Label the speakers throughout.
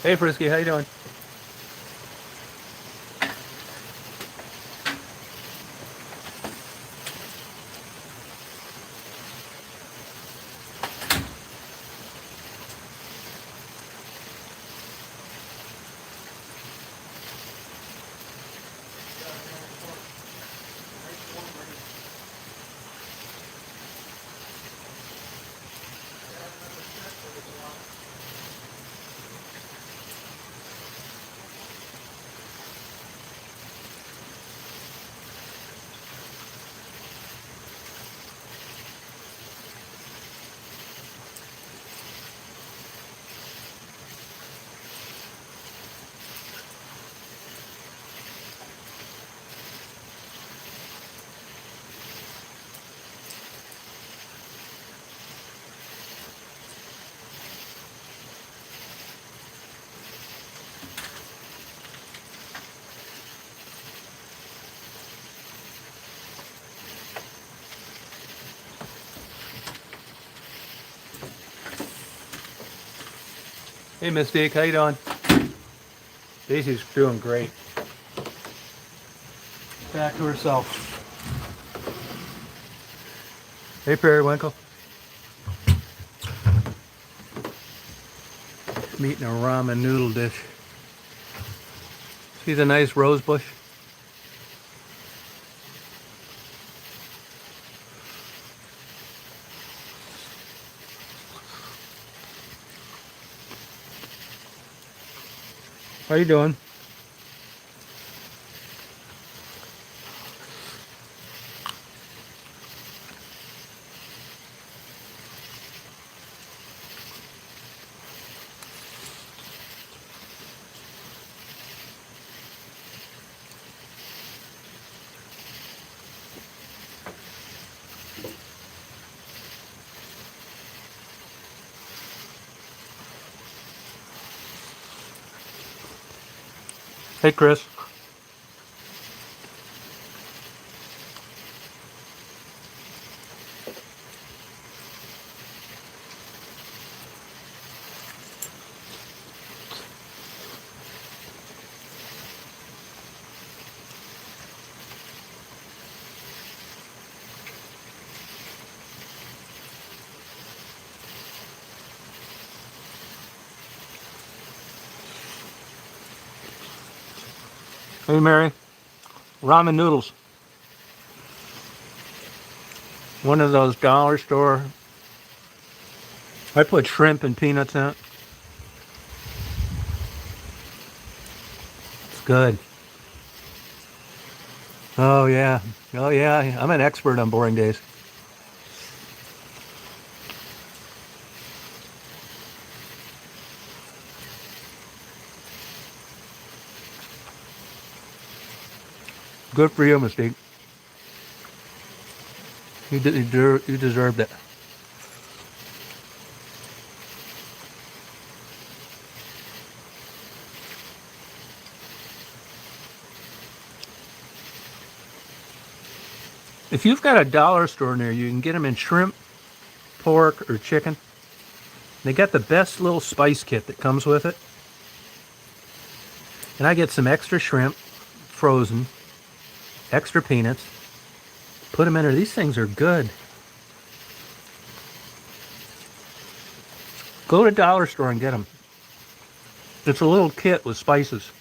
Speaker 1: Hey Frisky, how you doing? Hey Mystique, how you doing? Daisy's doing great. Back to herself. Hey Periwinkle. I'm eating a ramen noodle dish. See the nice rose bush? How you doing? Hey Chris. Hey Mary. Ramen noodles. One of those dollar store. I put shrimp and peanuts in it. It's good. Oh yeah. Oh yeah. I'm an expert on boring days. Good for you, Mystique. You deserved it. If you've got a dollar store near you, you can get them in shrimp, pork, or chicken. They got the best little spice kit that comes with it. And I get some extra shrimp, frozen, extra peanuts. Put them in there. These things are good. Go to dollar store and get them. It's a little kit with spices.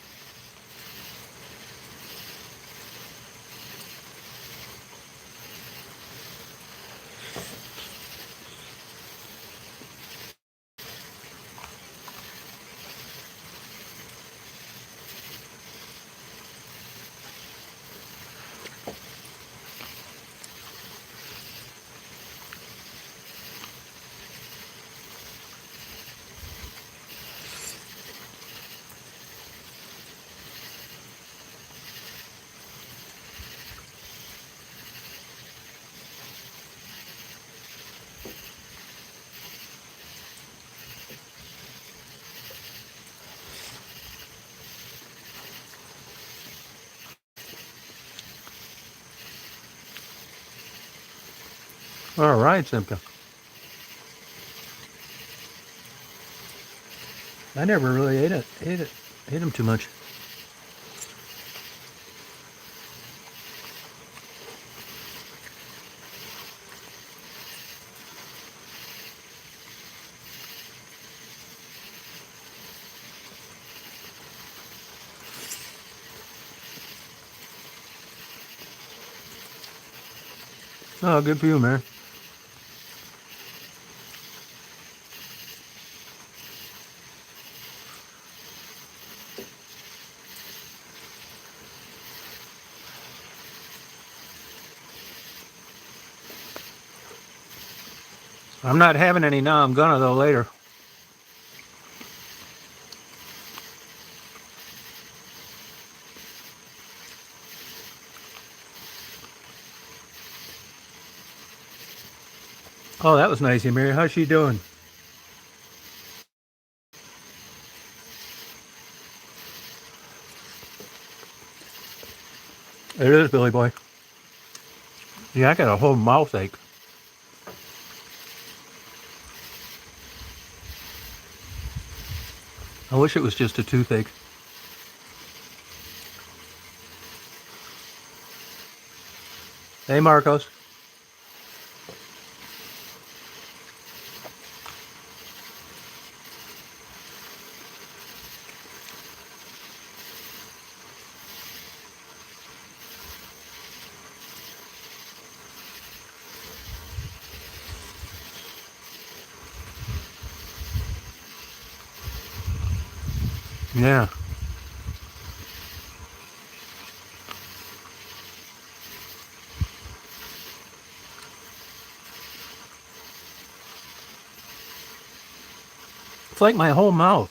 Speaker 1: All right, Simka. I never really ate them too much. Oh, good for you, man. I'm not having any now. I'm gonna though later. Oh, that was nice, Mary. How's she doing? It is, Billy boy. Yeah, I got a whole mouth ache. I wish it was just a toothache. Hey, Marcos. Yeah. It's like my whole mouth.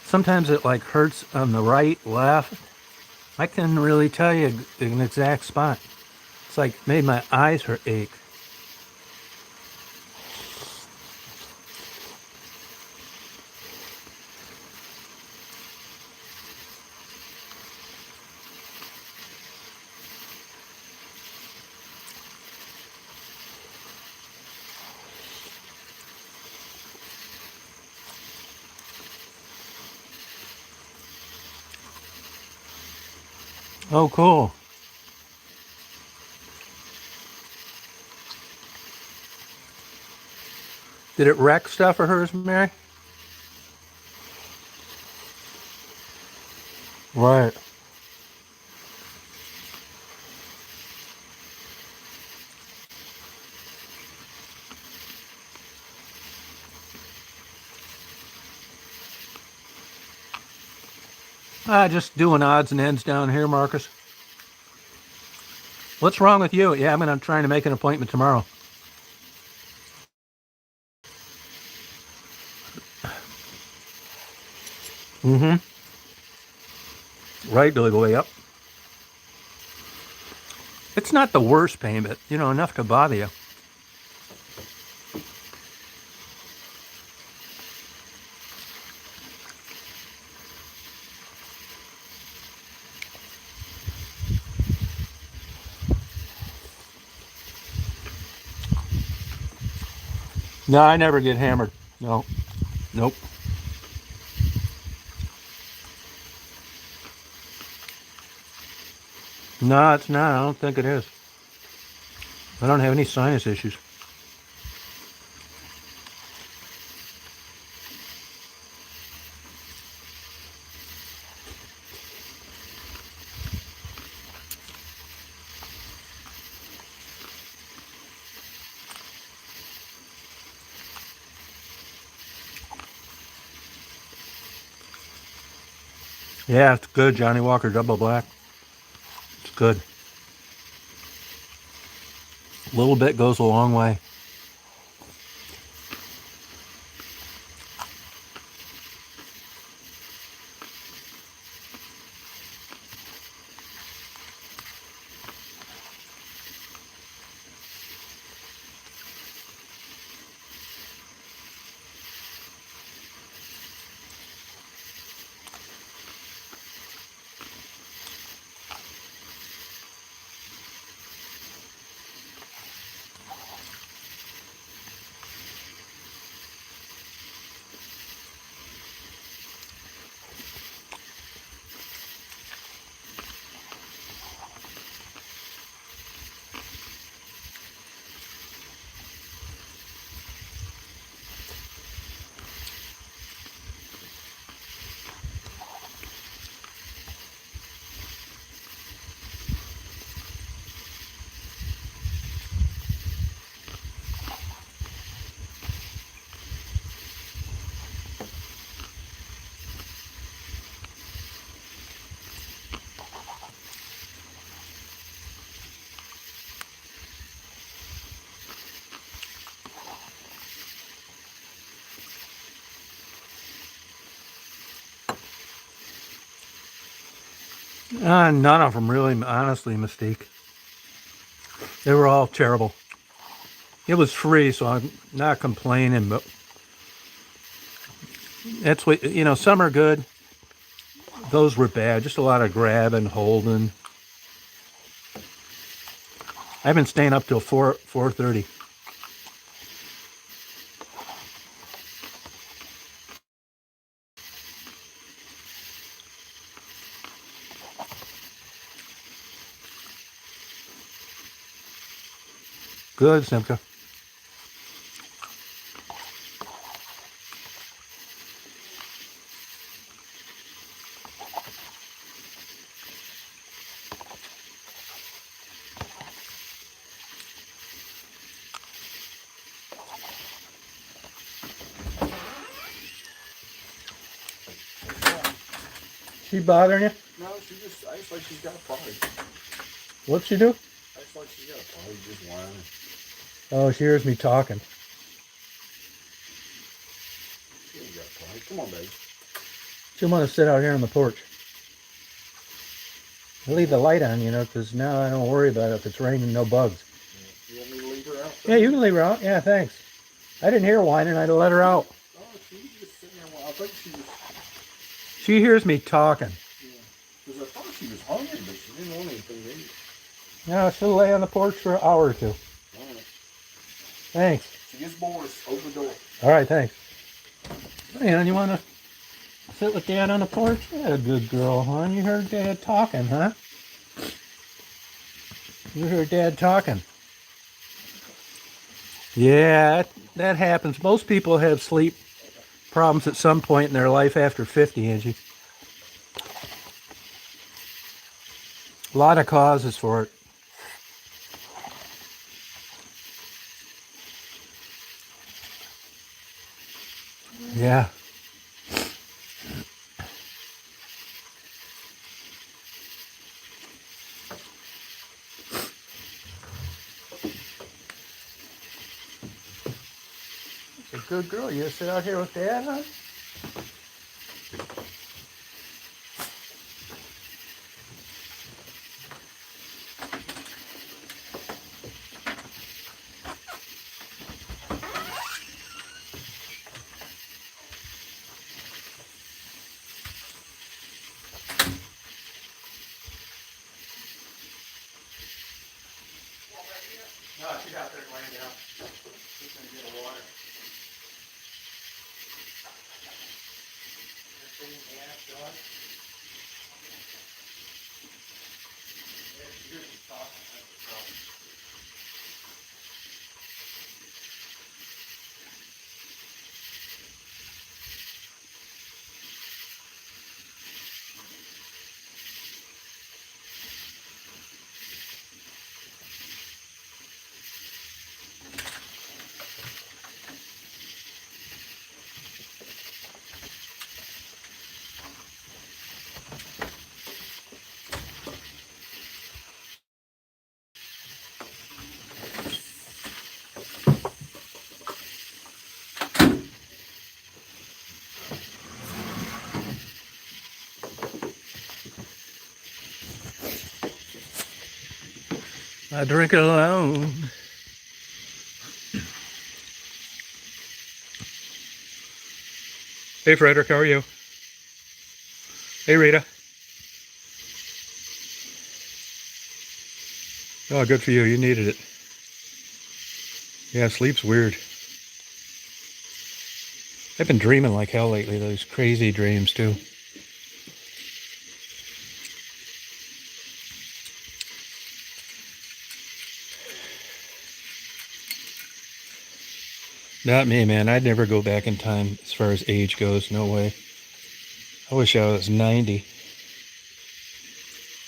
Speaker 1: Sometimes it like hurts on the right, left. I can really tell you an exact spot. It's like made my eyes hurt ache. Oh, cool. Did it wreck stuff for hers, Mary? Right. Just doing odds and ends down here, Marcus. What's wrong with you? Yeah, I'm trying to make an appointment tomorrow. Mm-hmm. Right, Billy boy. Yep. It's not the worst pain, but enough to bother you. No, I never get hammered. No. Nope. No, it's not. I don't think it is. I don't have any sinus issues. Yeah, it's good. Johnny Walker Double Black. It's good. A little bit goes a long way. None of them really, honestly, Mystique. They were all terrible. It was free, so I'm not complaining, but that's what, some are good. Those were bad. Just a lot of grabbing, holding. I've been staying up till 4:30. Good, Simka. She bothering you?
Speaker 2: No, she just acts like she's got a party.
Speaker 1: What's she do?
Speaker 2: Acts like she's got a party, just whining.
Speaker 1: Oh, she hears me talking.
Speaker 2: She ain't got a party. Come on, baby.
Speaker 1: She want to sit out here on the porch. I leave the light on, because now I don't worry about it. If it's raining, no bugs.
Speaker 2: You want me to leave her out?
Speaker 1: Yeah, you can leave her out. Yeah, thanks. I didn't hear whining. I'd let her out.
Speaker 2: Oh, she's just sitting there. I think she was.
Speaker 1: She hears me talking.
Speaker 2: Yeah. Because I thought she was hungry, but she didn't want anything to eat.
Speaker 1: No, she'll lay on the porch for an hour or two.
Speaker 2: All right.
Speaker 1: Thanks.
Speaker 2: She gets bored. Open the door.
Speaker 1: All right, thanks. Hey, hon, you want to sit with Dad on the porch? Yeah, a good girl, hon. You heard Dad talking, huh? You heard Dad talking. Yeah, that happens. Most people have sleep problems at some point in their life after 50, Angie. A lot of causes for it. Yeah. It's a good girl. You sit out here with Dad, huh? No, she's out there laying down. She's going to get a water. I drink it alone. Hey, Frederick, how are you? Hey, Rita. Oh, good for you. You needed it. Yeah, sleep's weird. I've been dreaming like hell lately, those crazy dreams, too. Not me, man. I'd never go back in time as far as age goes. No way. I wish I was 90.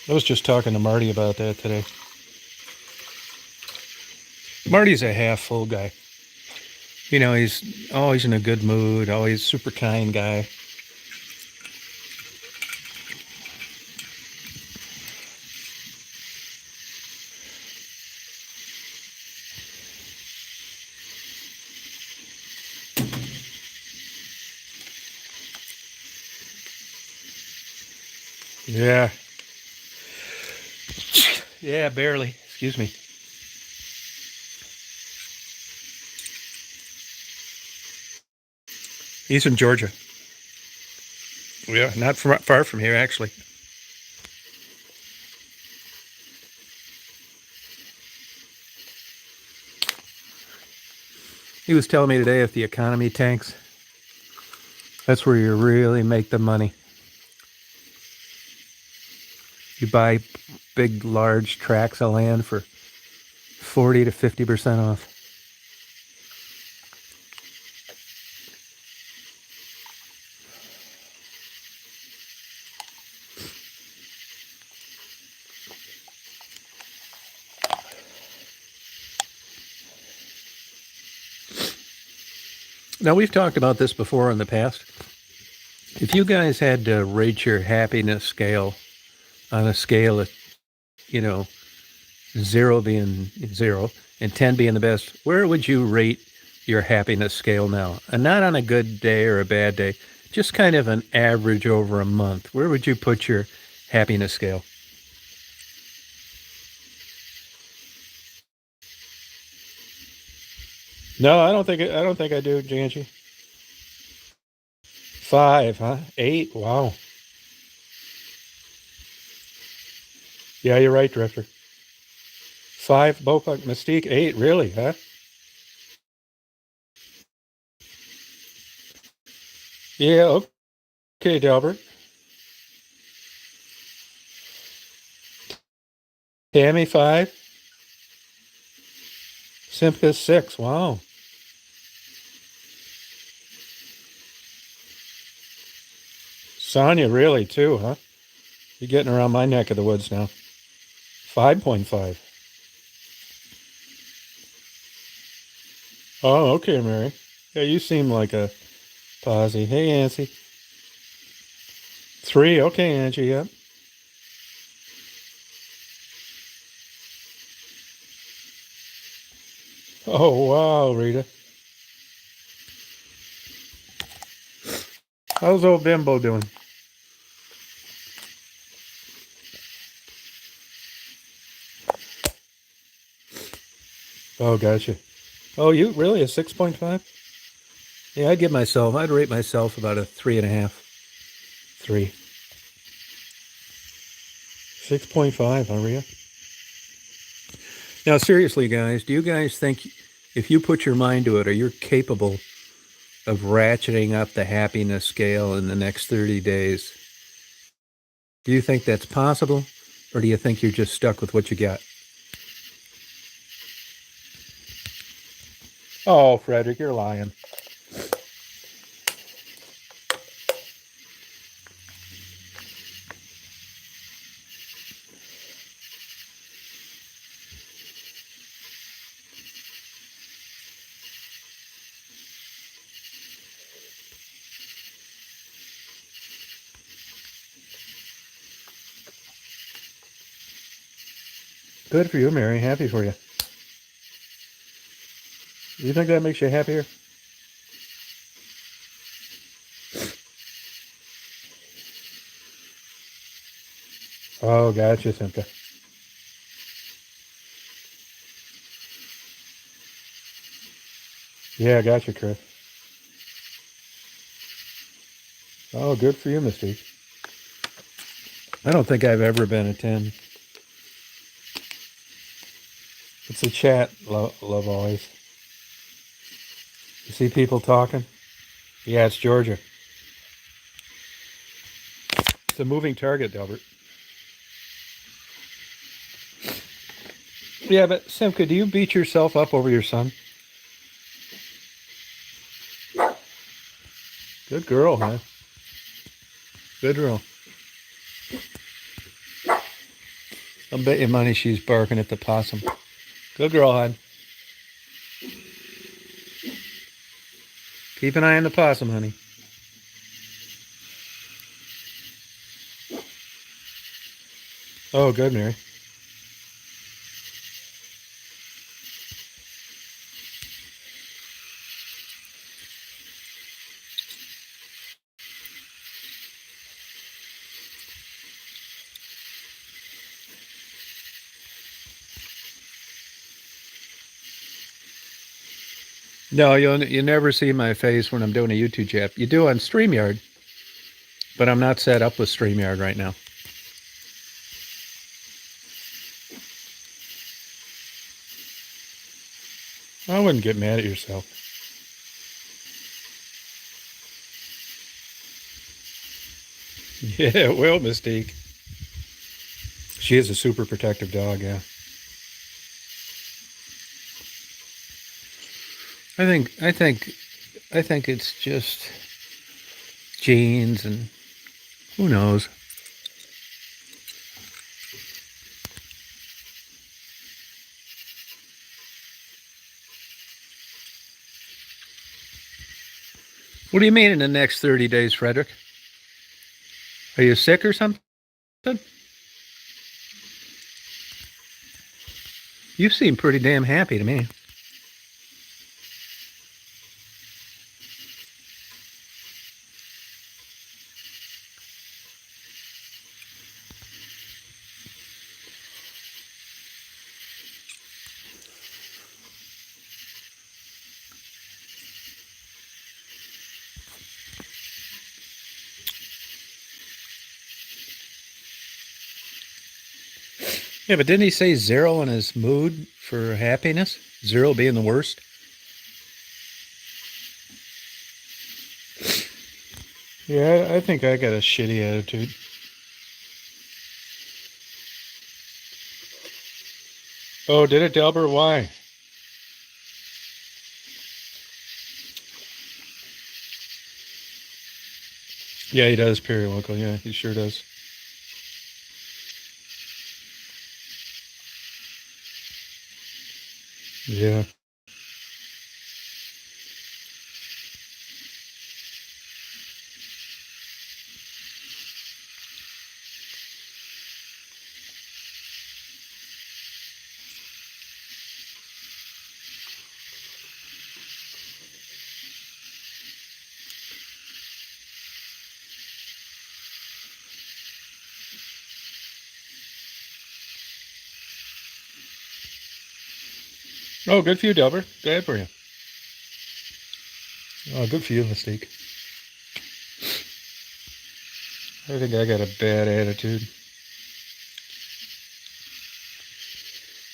Speaker 1: I was just talking to Marty about that today. Marty's a half full guy. He's always in a good mood, always super kind guy. Yeah. Yeah, barely. Excuse me. He's from Georgia. Yeah, not far from here, actually. He was telling me today if the economy tanks, that's where you really make the money. You buy big, large tracts of land for 40 to 50% off. Now, we've talked about this before in the past. If you guys had to rate your happiness scale on a scale of, you know, 0 being 0 and 10 being the best, where would you rate your happiness scale now? And not on a good day or a bad day, just kind of an average over a month. Where would you put your happiness scale? No, I don't think I do, Janji. 5, huh? 8. Wow. Yeah, you're right, Drifter. 5, Bopuk, Mystique. 8, really, huh? Yeah, okay, Delbert. Tammy, 5. Simka, 6. Wow. Sonia, really, too, huh? You're getting around my neck of the woods now. 5.5. Oh, okay, Mary. Yeah, you seem like a posse. Hey, Nancy. 3. Okay, Angie. Yep. Oh, wow, Rita. How's old Bimbo doing? Oh, gotcha. Oh, you really a 6.5? Yeah, I'd rate myself about a 3.5. 3. 6.5, huh, Rita? Now, seriously, guys, do you guys think if you put your mind to it, are you capable of ratcheting up the happiness scale in the next 30 days? Do you think that's possible, or do you think you're just stuck with what you got? Oh, Frederick, you're lying. Good for you, Mary. Happy for you. Do you think that makes you happier? Oh, gotcha, Simka. Yeah, gotcha, Chris. Oh, good for you, Mystique. I don't think I've ever been a 10. It's a chat, love always. You see people talking? Yeah, it's Georgia. It's a moving target, Delbert. Yeah, but Simka, do you beat yourself up over your son? Good girl, huh? Good girl. I'll bet you money she's barking at the possum. Good girl, hon. Keep an eye on the possum, honey. Oh, good, Mary. No, you never see my face when I'm doing a YouTube chat. You do on StreamYard, but I'm not set up with StreamYard right now. I wouldn't get mad at yourself. Yeah, well, Mystique. She is a super protective dog, yeah. I think it's just genes and who knows. What do you mean in the next 30 days, Frederick? Are you sick or something? You seem pretty damn happy to me. Yeah, but didn't he say 0 in his mood for happiness? 0 being the worst? Yeah, I think I got a shitty attitude. Oh, did it, Delbert? Why? Yeah, he does periwinkle. Yeah, he sure does. Yeah. Oh, good for you, Delbert. Glad for you. Oh, good for you, Mystique. I think I got a bad attitude.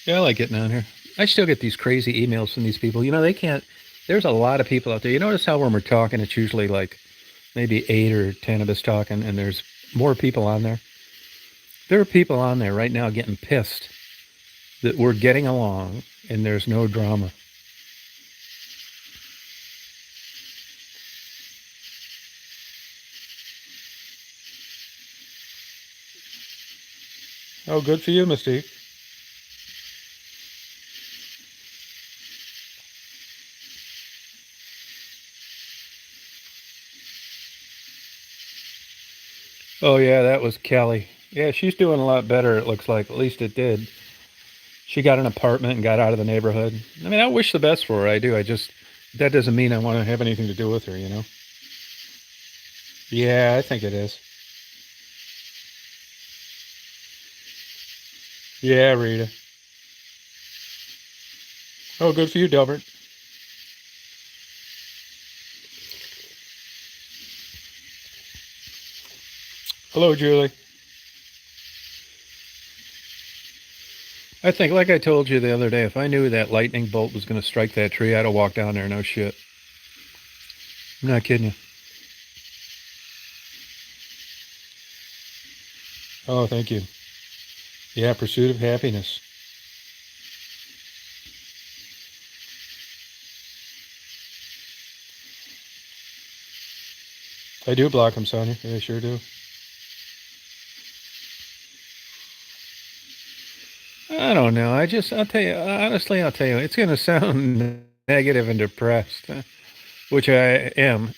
Speaker 1: Yeah, I like getting on here. I still get these crazy emails from these people. You know, they can't. There's a lot of people out there. You notice how when we're talking, it's usually like maybe 8 or 10 of us talking, and there's more people on there. There are people on there right now getting pissed that we're getting along and there's no drama. Oh, good for you, Mystique. Oh, yeah, that was Kelly. Yeah, she's doing a lot better, it looks like. At least it did. She got an apartment and got out of the neighborhood. I mean, I wish the best for her. I do. That doesn't mean I want to have anything to do with her, you know? Yeah, I think it is. Yeah, Rita. Oh, good for you, Delbert. Hello, Julie. I think, like I told you the other day, if I knew that lightning bolt was going to strike that tree, I'd have walked down there. No shit. I'm not kidding you. Oh, thank you. Yeah, pursuit of happiness. I do block them, Sonia. I sure do. I don't know. I'll tell you, honestly, it's going to sound negative and depressed, which I am.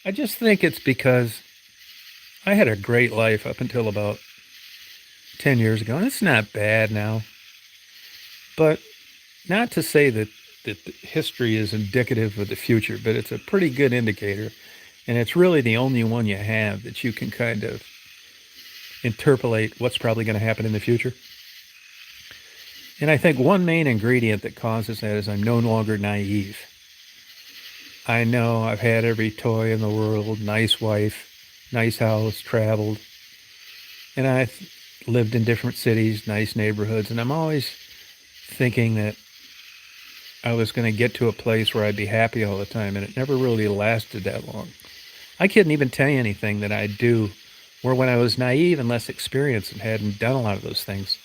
Speaker 1: I just think it's because I had a great life up until about 10 years ago, and it's not bad now. But not to say that history is indicative of the future, but it's a pretty good indicator. And it's really the only one you have that you can kind of interpolate what's probably going to happen in the future. And I think one main ingredient that causes that is I'm no longer naive. I know I've had every toy in the world, nice wife, nice house, traveled, and I've lived in different cities, nice neighborhoods, and I'm always thinking that I was going to get to a place where I'd be happy all the time, and it never really lasted that long. I couldn't even tell you anything that I'd do where when I was naive and less experienced and hadn't done a lot of those things,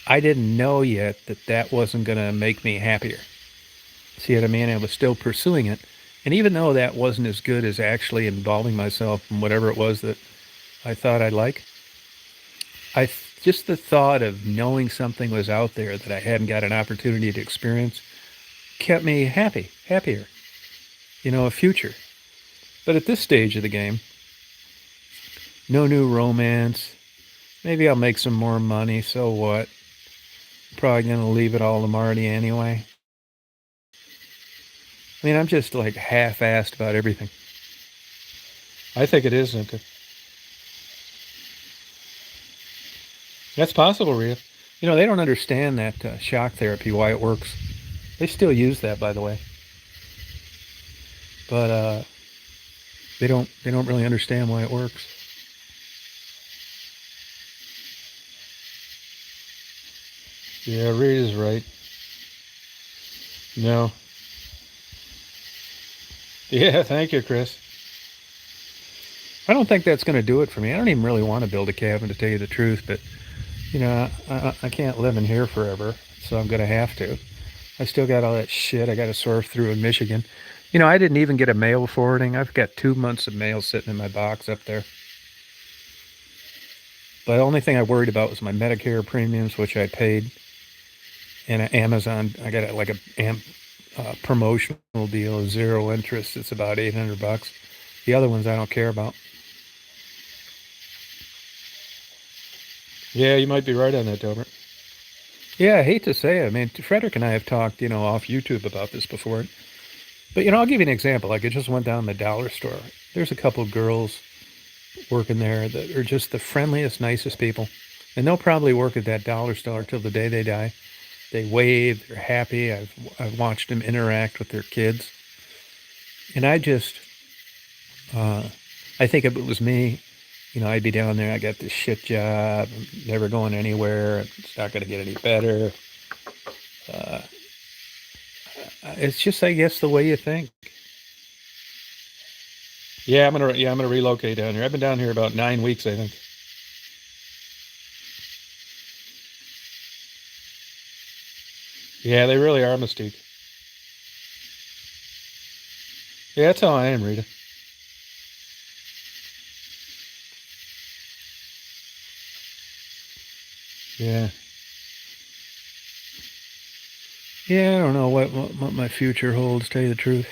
Speaker 1: I didn't know yet that that wasn't going to make me happier. See what I mean? I was still pursuing it. And even though that wasn't as good as actually involving myself in whatever it was that I thought I'd like, just the thought of knowing something was out there that I hadn't got an opportunity to experience kept me happier, a future. But at this stage of the game, no new romance. Maybe I'll make some more money, so what? Probably gonna leave it all to Marty anyway. I mean, I'm just like half-assed about everything. I think it is, Zinka. That's possible, Rhea. They don't understand that shock therapy, why it works. They still use that, by the way, but they don't really understand why it works. Yeah, Rhea's right. No. Yeah, thank you, Chris. I don't think that's going to do it for me. I don't even really want to build a cabin, to tell you the truth, but I can't live in here forever, so I'm going to have to. I still got all that shit I got to sort through in Michigan. I didn't even get a mail forwarding. I've got 2 months of mail sitting in my box up there. But the only thing I worried about was my Medicare premiums, which I paid. And Amazon, I got like a promotional deal, zero interest. It's about $800. The other ones I don't care about. Yeah, you might be right on that, Delbert. Yeah, I hate to say it. I mean, Frederick and I have talked, off YouTube about this before. But, I'll give you an example. Like, I just went down the dollar store. There's a couple girls working there that are just the friendliest, nicest people. And they'll probably work at that dollar store till the day they die. They wave, they're happy. I've watched them interact with their kids. And I think if it was me, I'd be down there. I got this shit job. I'm never going anywhere. It's not going to get any better. Uh, it's just, I guess, the way you think. Yeah, I'm gonna relocate down here. I've been down here about 9 weeks, I think. Yeah, they really are a mystique. Yeah, that's how I am, Rita. Yeah. Yeah, I don't know what my future holds, to tell you the truth.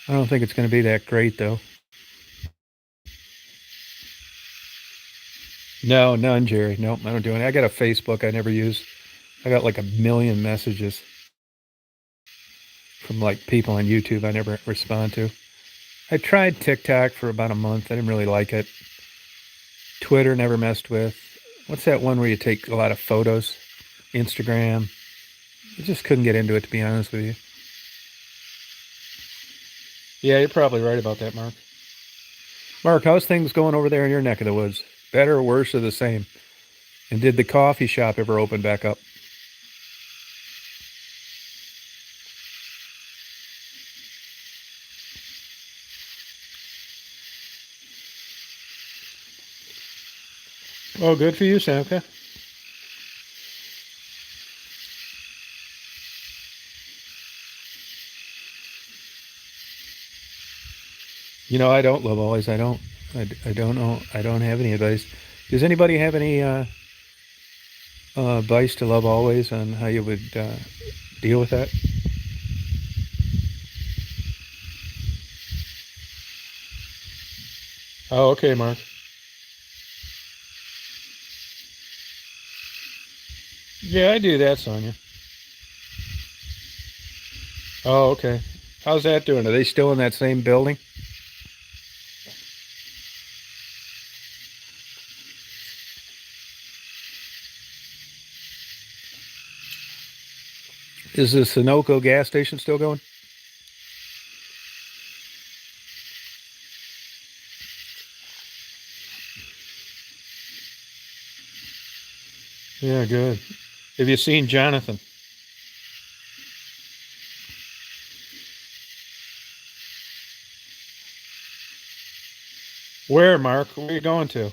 Speaker 1: I don't think it's going to be that great, though. No, none, Jerry. Nope, I don't do it. I got a Facebook I never use. I got like a million messages from like people on YouTube I never respond to. I tried TikTok for about a month. I didn't really like it. Twitter never messed with. What's that one where you take a lot of photos? Instagram. I just couldn't get into it, to be honest with you. Yeah, you're probably right about that, Mark. Mark, how's things going over there in your neck of the woods? Better or worse or the same? And did the coffee shop ever open back up? Oh, good for you, Samka. I don't love always. I don't. I don't know. I don't have any advice. Does anybody have any advice to love always on how you would deal with that? Oh, okay, Mark. Yeah, I do that, Sonia. Oh, okay. How's that doing? Are they still in that same building? Is the Sunoco gas station still going? Yeah, good. Have you seen Jonathan? Where, Mark? Where are you going to?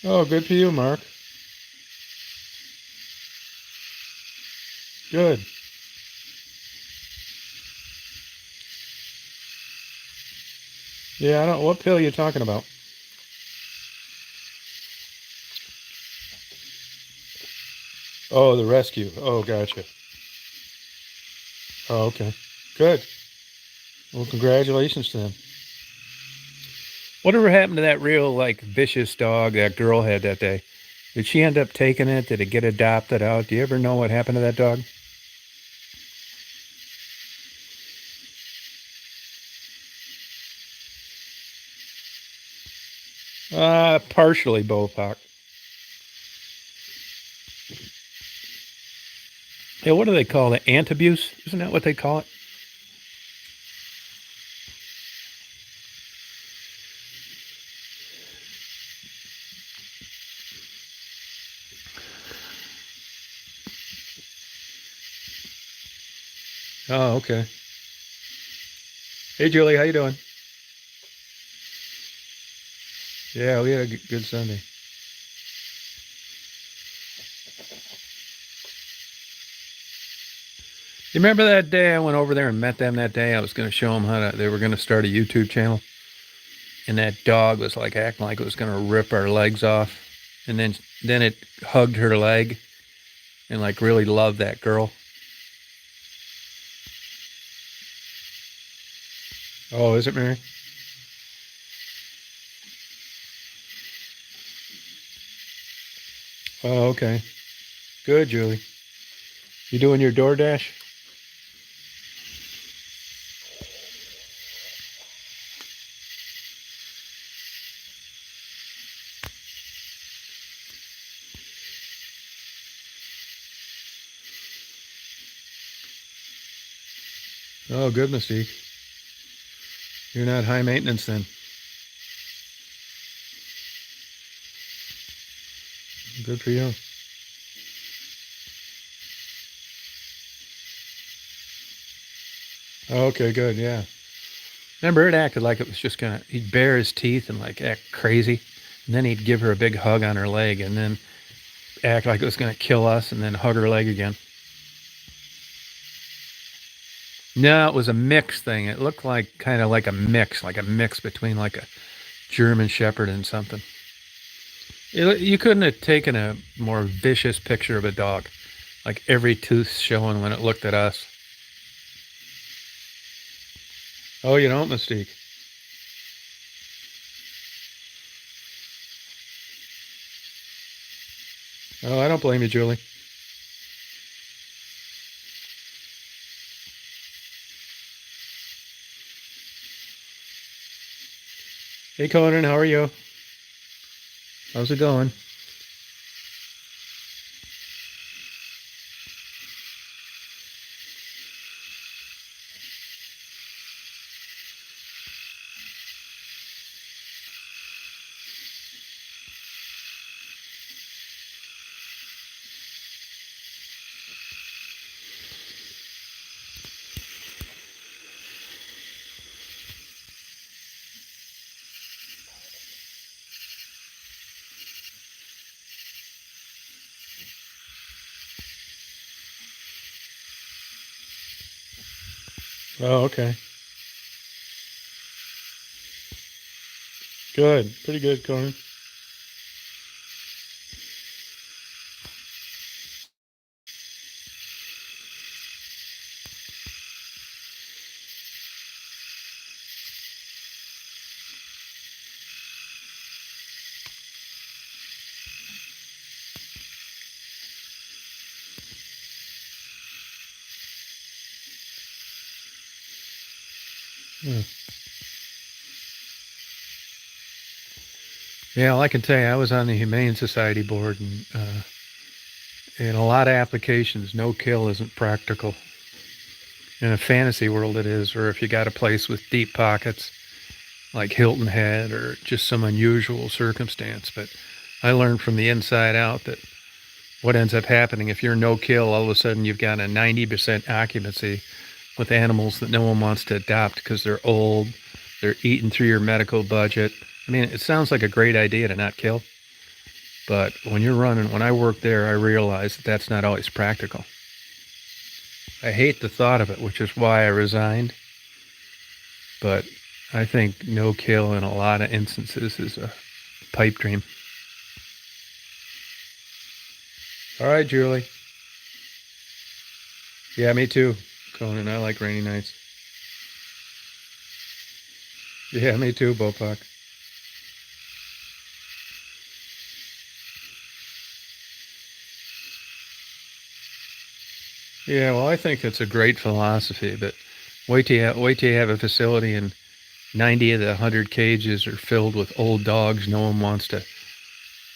Speaker 1: Oh, good for you, Mark. Good. Yeah, I don't. What pill are you talking about? Oh, the rescue. Oh, gotcha. Oh, okay. Good. Well, congratulations to them. Whatever happened to that real, like, vicious dog that girl had that day? Did she end up taking it? Did it get adopted out? Do you ever know what happened to that dog? Partially Bopak. Yeah, what do they call it? Antabuse? Isn't that what they call it? Oh, okay. Hey, Julie, how you doing? Yeah, we had a good Sunday. You remember that day I went over there and met them that day? I was going to show them how to, they were going to start a YouTube channel. And that dog was like acting like it was going to rip our legs off. And then it hugged her leg and like really loved that girl. Oh, is it, Mary? Oh, okay. Good, Julie. You doing your DoorDash? Oh, good, Mystique. You're not high maintenance then. Good for you. Okay, good, yeah. Remember, it acted like it was just gonna, he'd bare his teeth and like act crazy. And then he'd give her a big hug on her leg and then act like it was gonna kill us and then hug her leg again. No, it was a mix thing. It looked like kind of like a mix between like a German Shepherd and something. You couldn't have taken a more vicious picture of a dog. Like every tooth showing when it looked at us. Oh, you don't, Mystique. Oh, I don't blame you, Julie. Hey, Conan, how are you? How's it going? Oh, okay. Good. Pretty good, Conan. Yeah. Yeah, well, I can tell you, I was on the Humane Society board, and in a lot of applications, no kill isn't practical. In a fantasy world, it is, or if you got a place with deep pockets, like Hilton Head, or just some unusual circumstance. But I learned from the inside out that what ends up happening if you're no kill, all of a sudden you've got a 90% occupancy with animals that no one wants to adopt because they're old, they're eating through your medical budget. I mean, it sounds like a great idea to not kill, but when I worked there, I realized that that's not always practical. I hate the thought of it, which is why I resigned. But I think no kill in a lot of instances is a pipe dream. All right, Julie. Yeah, me too, Conan. I like rainy nights. Yeah, me too, Bopak. Yeah, well, I think it's a great philosophy, but wait till you have a facility and 90 of the 100 cages are filled with old dogs no one wants to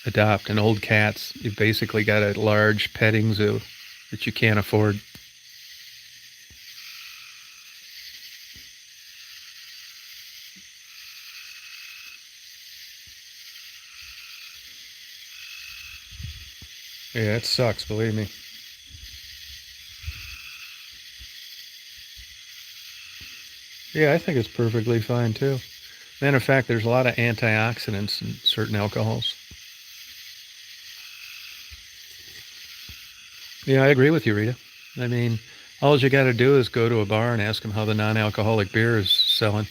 Speaker 1: adopt, and old cats. You've basically got a large petting zoo that you can't afford. Yeah, it sucks, believe me. Yeah, I think it's perfectly fine too. Matter of fact, there's a lot of antioxidants in certain alcohols. Yeah, I agree with you, Rita. I mean, all you got to do is go to a bar and ask them how the non-alcoholic beer is selling.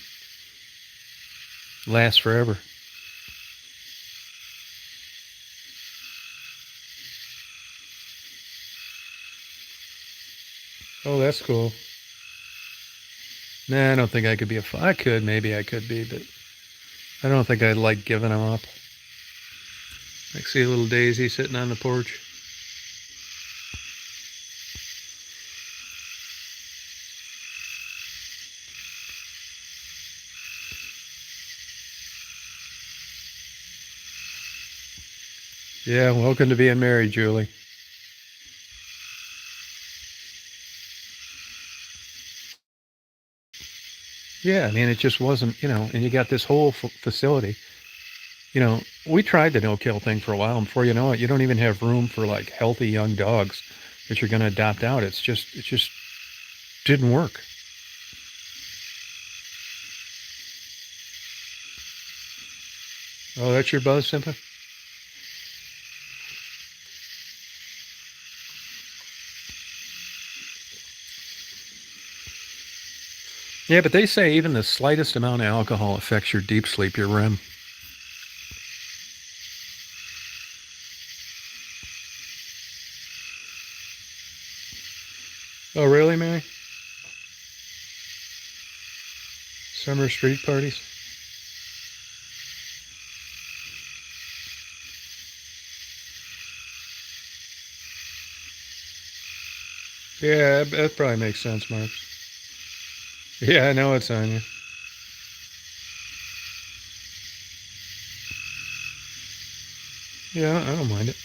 Speaker 1: Lasts forever. Oh, that's cool. Nah, I don't think I could be I could, maybe I could be, but I don't think I'd like giving them up. I see a little Daisy sitting on the porch. Yeah, welcome to being married, Julie. Yeah, I mean, it just wasn't, and you got this whole facility. We tried the no-kill thing for a while, and before you know it, you don't even have room for like healthy young dogs that you're going to adopt out. It just didn't work. Oh, that's your buzz, Simpa? Yeah, but they say even the slightest amount of alcohol affects your deep sleep, your REM. Oh, really, Mary? Summer street parties? Yeah, that probably makes sense, Mark. Yeah, I know it's on you. Yeah, I don't mind it.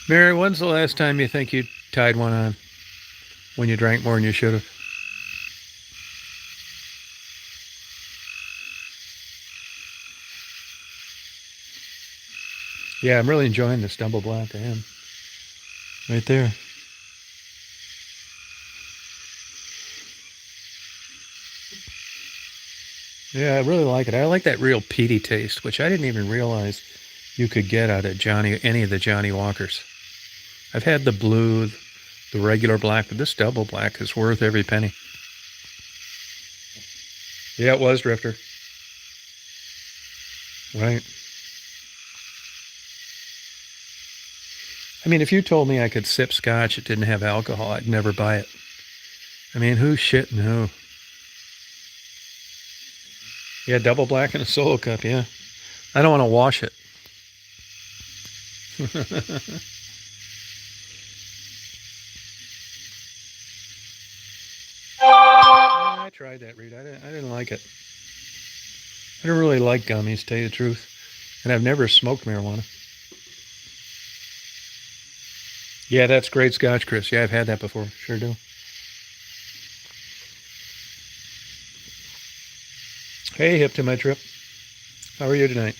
Speaker 1: Mary, when's the last time you think you tied one on when you drank more than you should have? Yeah, I'm really enjoying this double black. I am. Right there. Yeah, I really like it. I like that real peaty taste, which I didn't even realize you could get out of any of the Johnny Walkers. I've had the blue, the regular black, but this double black is worth every penny. Yeah, it was Drifter. Right. I mean, if you told me I could sip scotch that didn't have alcohol, I'd never buy it. I mean, who's shitting who? Yeah, double black in a solo cup, yeah. I don't want to wash it. tried that, Reed. I didn't like it. I don't really like gummies, to tell you the truth. And I've never smoked marijuana. Yeah, that's great Scotch, Chris. Yeah, I've had that before. Sure do. Hey, hip to my trip. How are you tonight?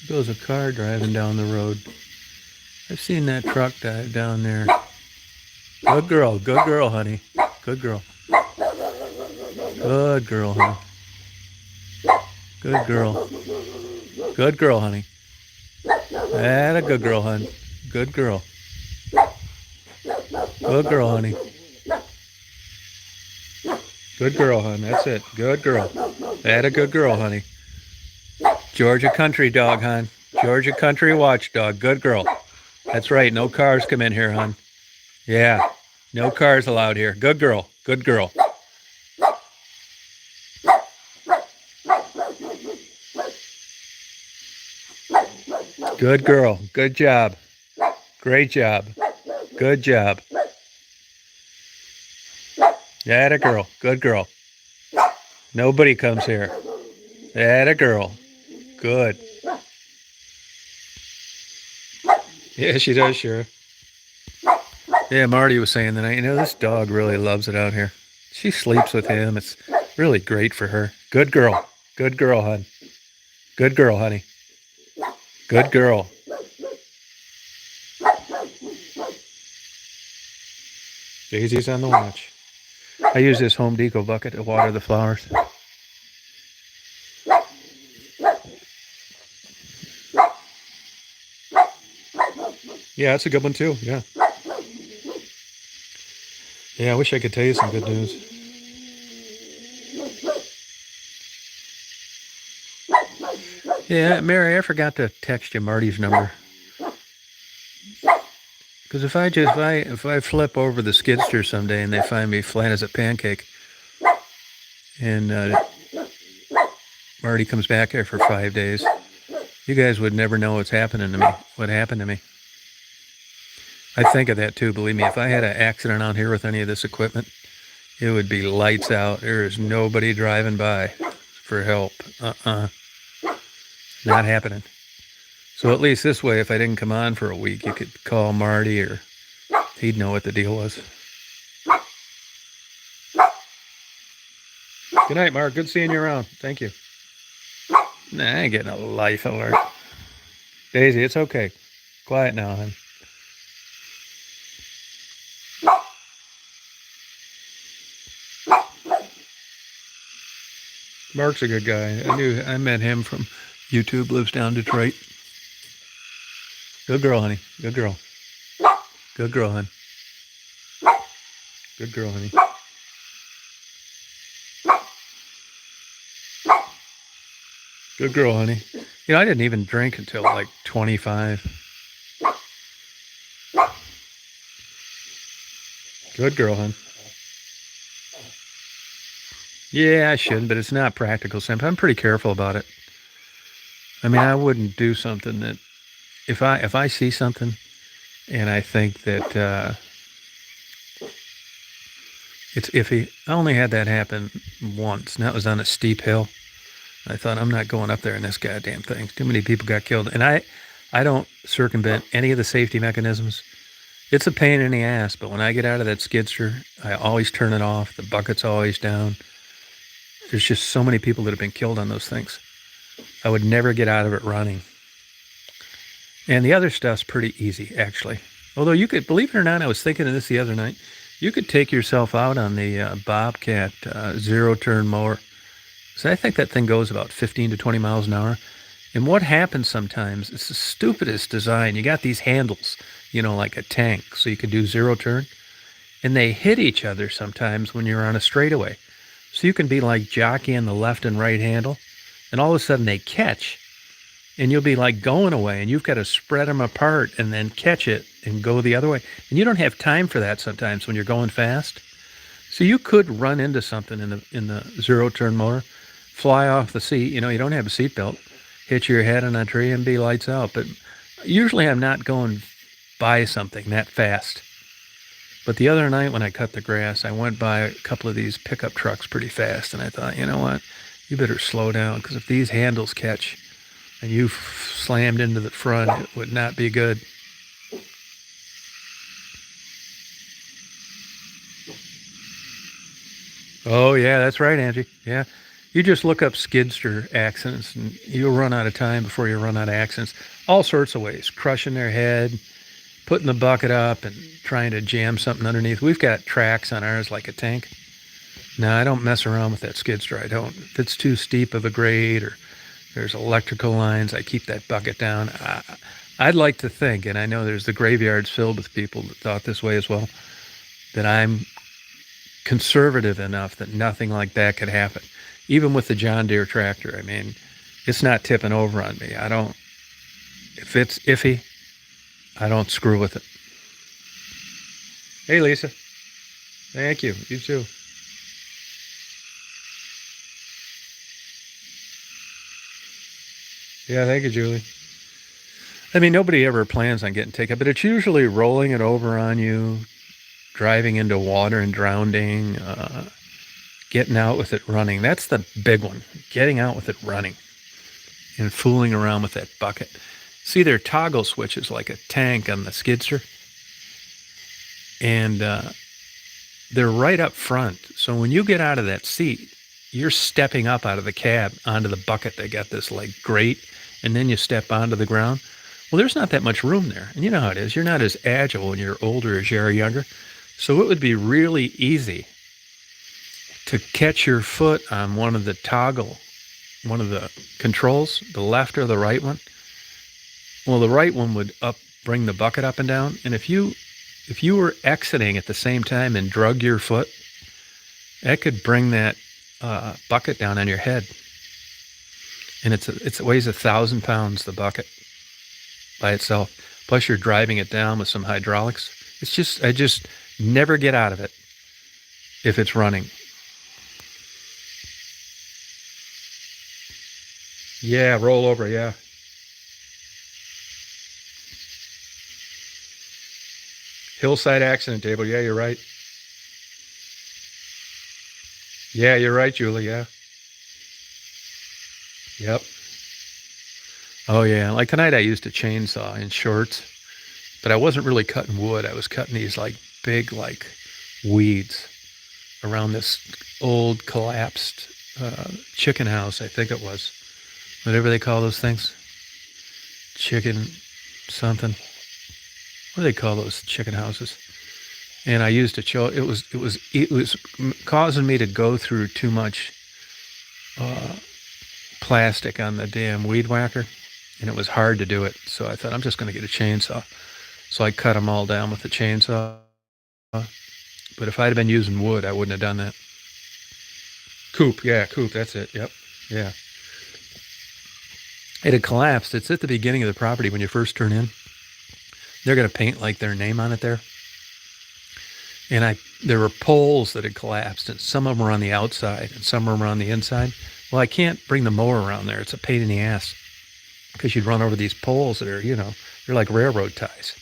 Speaker 1: Goes a car driving down the road. I've seen that truck dive down there. Good girl, honey. Good girl. Good girl, honey. Good girl. Good girl, honey. That a good girl, honey. Good girl. Good girl, honey. Good girl, hon. That's it. Good girl. That a good girl, honey. Georgia country dog, hon. Georgia country watchdog. Good girl. That's right. No cars come in here, hon. Yeah. No cars allowed here. Good girl. Good girl. Good girl. Good job. Great job. Good job. That a girl. Good girl. Nobody comes here. That a girl. Good. Yeah, she does, sure. Yeah, Marty was saying that, this dog really loves it out here. She sleeps with him. It's really great for her. Good girl. Good girl, hon. Good girl, honey. Good girl. Daisy's on the watch. I use this Home Depot bucket to water the flowers. Yeah, that's a good one too. Yeah. Yeah, I wish I could tell you some good news. Yeah, Mary, I forgot to text you Marty's number. Because if I flip over the skidster someday and they find me flat as a pancake, and Marty comes back here for 5 days, you guys would never know what's happening to me. What happened to me? I think of that too. Believe me, if I had an accident out here with any of this equipment, it would be lights out. There is nobody driving by for help. Not happening. So at least this way, if I didn't come on for a week, you could call Marty, or he'd know what the deal was. Good night, Mark. Good seeing you around. Thank you. Nah, I ain't getting a life alert. Daisy, it's okay. Quiet now, hon. Mark's a good guy. I met him from YouTube, lives down Detroit. Good girl, honey. Good girl. Good girl, hon. Good girl, honey. Good girl, honey. I didn't even drink until like 25. Good girl, hon. Yeah, I should, but it's not practical. I'm pretty careful about it. I mean, I wouldn't do something that if I see something and I think that it's iffy. I only had that happen once, and that was on a steep hill. I thought, I'm not going up there in this goddamn thing. Too many people got killed, and I don't circumvent any of the safety mechanisms. It's a pain in the ass, but when I get out of that skidster, I always turn it off. The bucket's always down. There's just so many people that have been killed on those things. I would never get out of it running. And the other stuff's pretty easy, actually. Although you could, believe it or not, I was thinking of this the other night, you could take yourself out on the Bobcat zero-turn mower. So I think that thing goes about 15 to 20 miles an hour. And what happens sometimes, it's the stupidest design. You got these handles, like a tank, so you can do zero turn. And they hit each other sometimes when you're on a straightaway. So you can be like jockeying the left and right handle, and all of a sudden they catch, and you'll be like going away, and you've got to spread them apart and then catch it and go the other way. And you don't have time for that sometimes when you're going fast. So you could run into something in the zero turn motor, fly off the seat. You don't have a seatbelt, hit your head on a tree and be lights out. But usually I'm not going by something that fast. But the other night when I cut the grass, I went by a couple of these pickup trucks pretty fast, and I thought, you know what? You better slow down, because if these handles catch and you slammed into the front, it would not be good. Oh, yeah, that's right, Angie. Yeah. You just look up skidster accidents, and you'll run out of time before you run out of accidents. All sorts of ways. Crushing their head, putting the bucket up, and trying to jam something underneath. We've got tracks on ours like a tank. No, I don't mess around with that skidster. I don't. If it's too steep of a grade or there's electrical lines, I keep that bucket down. I'd like to think, and I know there's the graveyards filled with people that thought this way as well, that I'm conservative enough that nothing like that could happen. Even with the John Deere tractor, I mean, it's not tipping over on me. I don't, if it's iffy, I don't screw with it. Hey, Lisa. Thank you. You too. Yeah, thank you, Julie. I mean, nobody ever plans on getting taken, but it's usually rolling it over on you, driving into water and drowning, getting out with it running. That's the big one, getting out with it running and fooling around with that bucket. See, they're toggle switches like a tank on the skidster, and they're right up front. So when you get out of that seat, you're stepping up out of the cab onto the bucket. They got this like grate, and then you step onto the ground. Well, there's not that much room there. And you know how it is. You're not as agile when you're older as you are younger. So it would be really easy to catch your foot on one of the controls, the left or the right one. Well, the right one would bring the bucket up and down. And if you were exiting at the same time and drug your foot, that could bring that bucket down on your head. And it weighs 1,000 pounds, the bucket by itself. Plus you're driving it down with some hydraulics. I just never get out of it if it's running. Yeah, roll over, yeah. Hillside accident table, yeah, you're right. Yeah, you're right, Julie, yeah. Yep. Oh, yeah. Like tonight I used a chainsaw in shorts, but I wasn't really cutting wood. I was cutting these like big like weeds around this old collapsed chicken house, I think it was. Whatever they call those things. Chicken something. What do they call those chicken houses? And I used it was causing me to go through too much plastic on the damn weed whacker, and it was hard to do it. So I thought, I'm just going to get a chainsaw. So I cut them all down with the chainsaw. But if I'd have been using wood, I wouldn't have done that. Coop, that's it. Yep, yeah. It had collapsed. It's at the beginning of the property when you first turn in. They're going to paint like their name on it there. And there were poles that had collapsed, and some of them were on the outside and some of them were on the inside. Well, I can't bring the mower around there. It's a pain in the ass because you'd run over these poles that are, they're like railroad ties.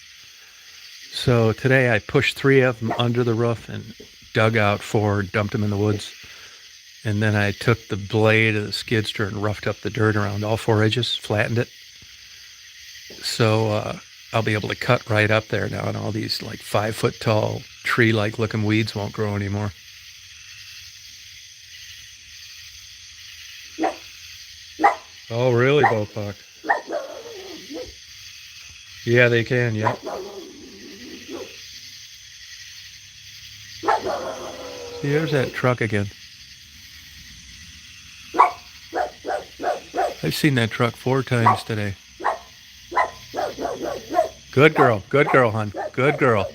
Speaker 1: So today I pushed 3 of them under the roof and dug out 4, dumped them in the woods. And then I took the blade of the skidster and roughed up the dirt around all 4 edges, flattened it. So I'll be able to cut right up there now, and all these like 5-foot tall tree-like looking weeds won't grow anymore. Oh, really, Bopak? Yeah, they can, yeah. See, there's that truck again. I've seen that truck 4 times today. Good girl, hon, good girl.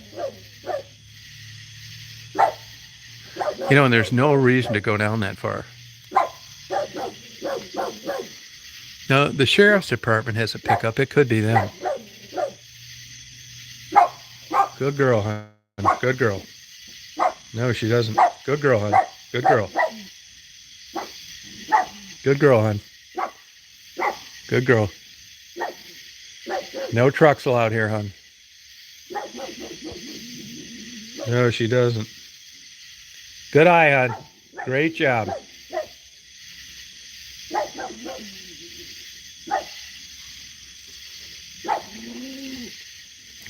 Speaker 1: And there's no reason to go down that far. Now, the sheriff's department has a pickup. It could be them. Good girl, hon. Good girl. No, she doesn't. Good girl, hon. Good girl. Good girl, hon. Good girl. No trucks allowed here, hon. No, she doesn't. Good eye, hon. Great job.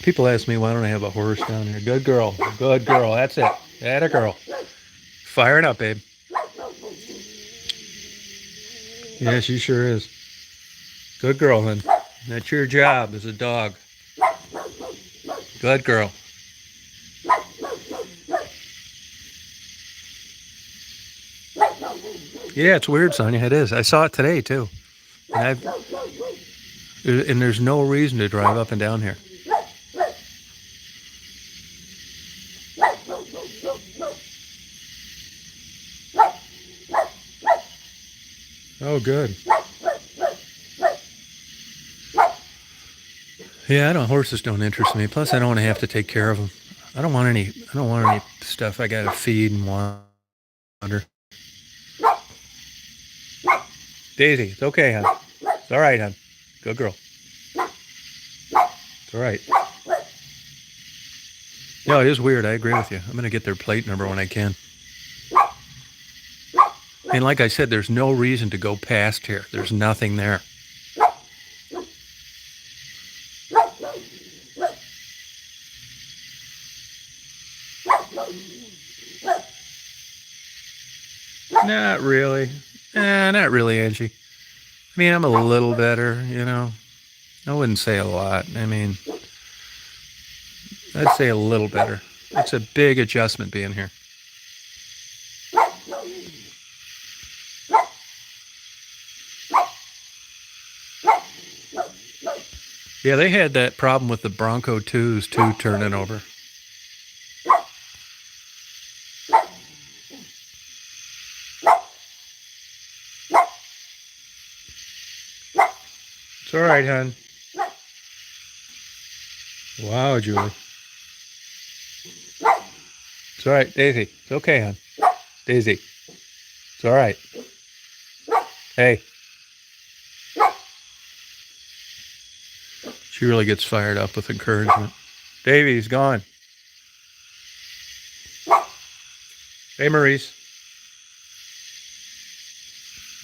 Speaker 1: People ask me why don't I have a horse down here. Good girl. Good girl. That's it. Atta girl. Fire it up, babe. Yeah, she sure is. Good girl, hon. That's your job as a dog. Good girl. Yeah, it's weird, Sonia. It is. I saw it today too, and there's no reason to drive up and down here. Oh, good. Yeah, I don't. Horses don't interest me. Plus, I don't want to have to take care of them. I don't want any. I don't want any stuff I got to feed and water. Daisy, it's okay, hon. It's all right, hon. Good girl. It's all right. No, it is weird. I agree with you. I'm gonna get their plate number when I can. And like I said, there's no reason to go past here. There's nothing there. Not really. Not really, Angie. I mean, I'm a little better, you know. I wouldn't say a lot. I mean, I'd say a little better. It's a big adjustment being here. Yeah, they had that problem with the Bronco 2s too turning over. It's all right, hon. Wow, Julie. It's all right, Daisy. It's okay, hon. Daisy. It's all right. Hey. She really gets fired up with encouragement. Davy's gone. Hey, Maurice.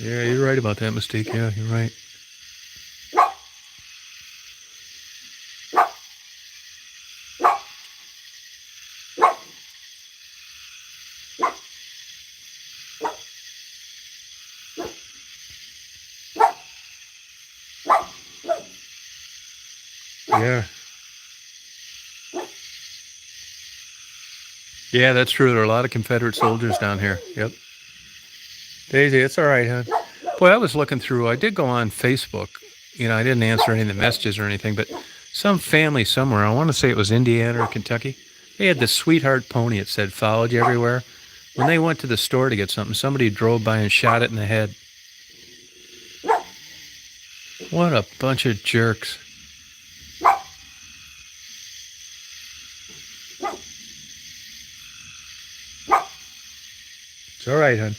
Speaker 1: Yeah, you're right about that mistake. Yeah, you're right. Yeah. Yeah, that's true. There are a lot of Confederate soldiers down here. Yep. Daisy, it's all right, hon. Boy, I was looking through. I did go on Facebook. You know, I didn't answer any of the messages or anything, but some family somewhere, I want to say it was Indiana or Kentucky, they had this sweetheart pony. It said, followed you everywhere. When they went to the store to get something, somebody drove by and shot it in the head. What a bunch of jerks. It's all right, hon.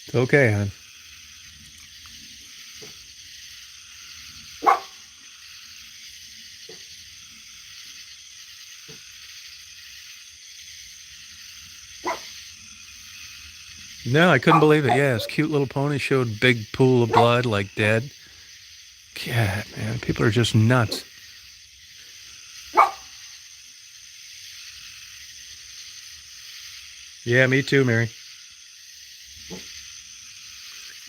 Speaker 1: It's okay, hon. No, I couldn't believe it. Yeah, this cute little pony showed big pool of blood, like dead. God, man, people are just nuts. Yeah, me too, Mary.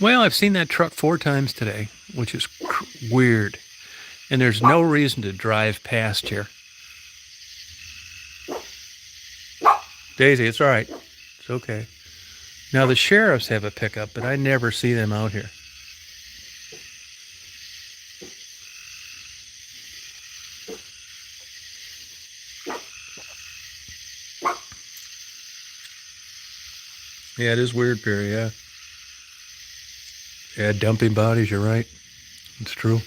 Speaker 1: Well, I've seen that truck 4 times today, which is weird. And there's no reason to drive past here. Daisy, it's all right. It's okay. Now, the sheriffs have a pickup, but I never see them out here. Yeah, it is weird, Perry, yeah. Yeah, dumping bodies, you're right. It's true.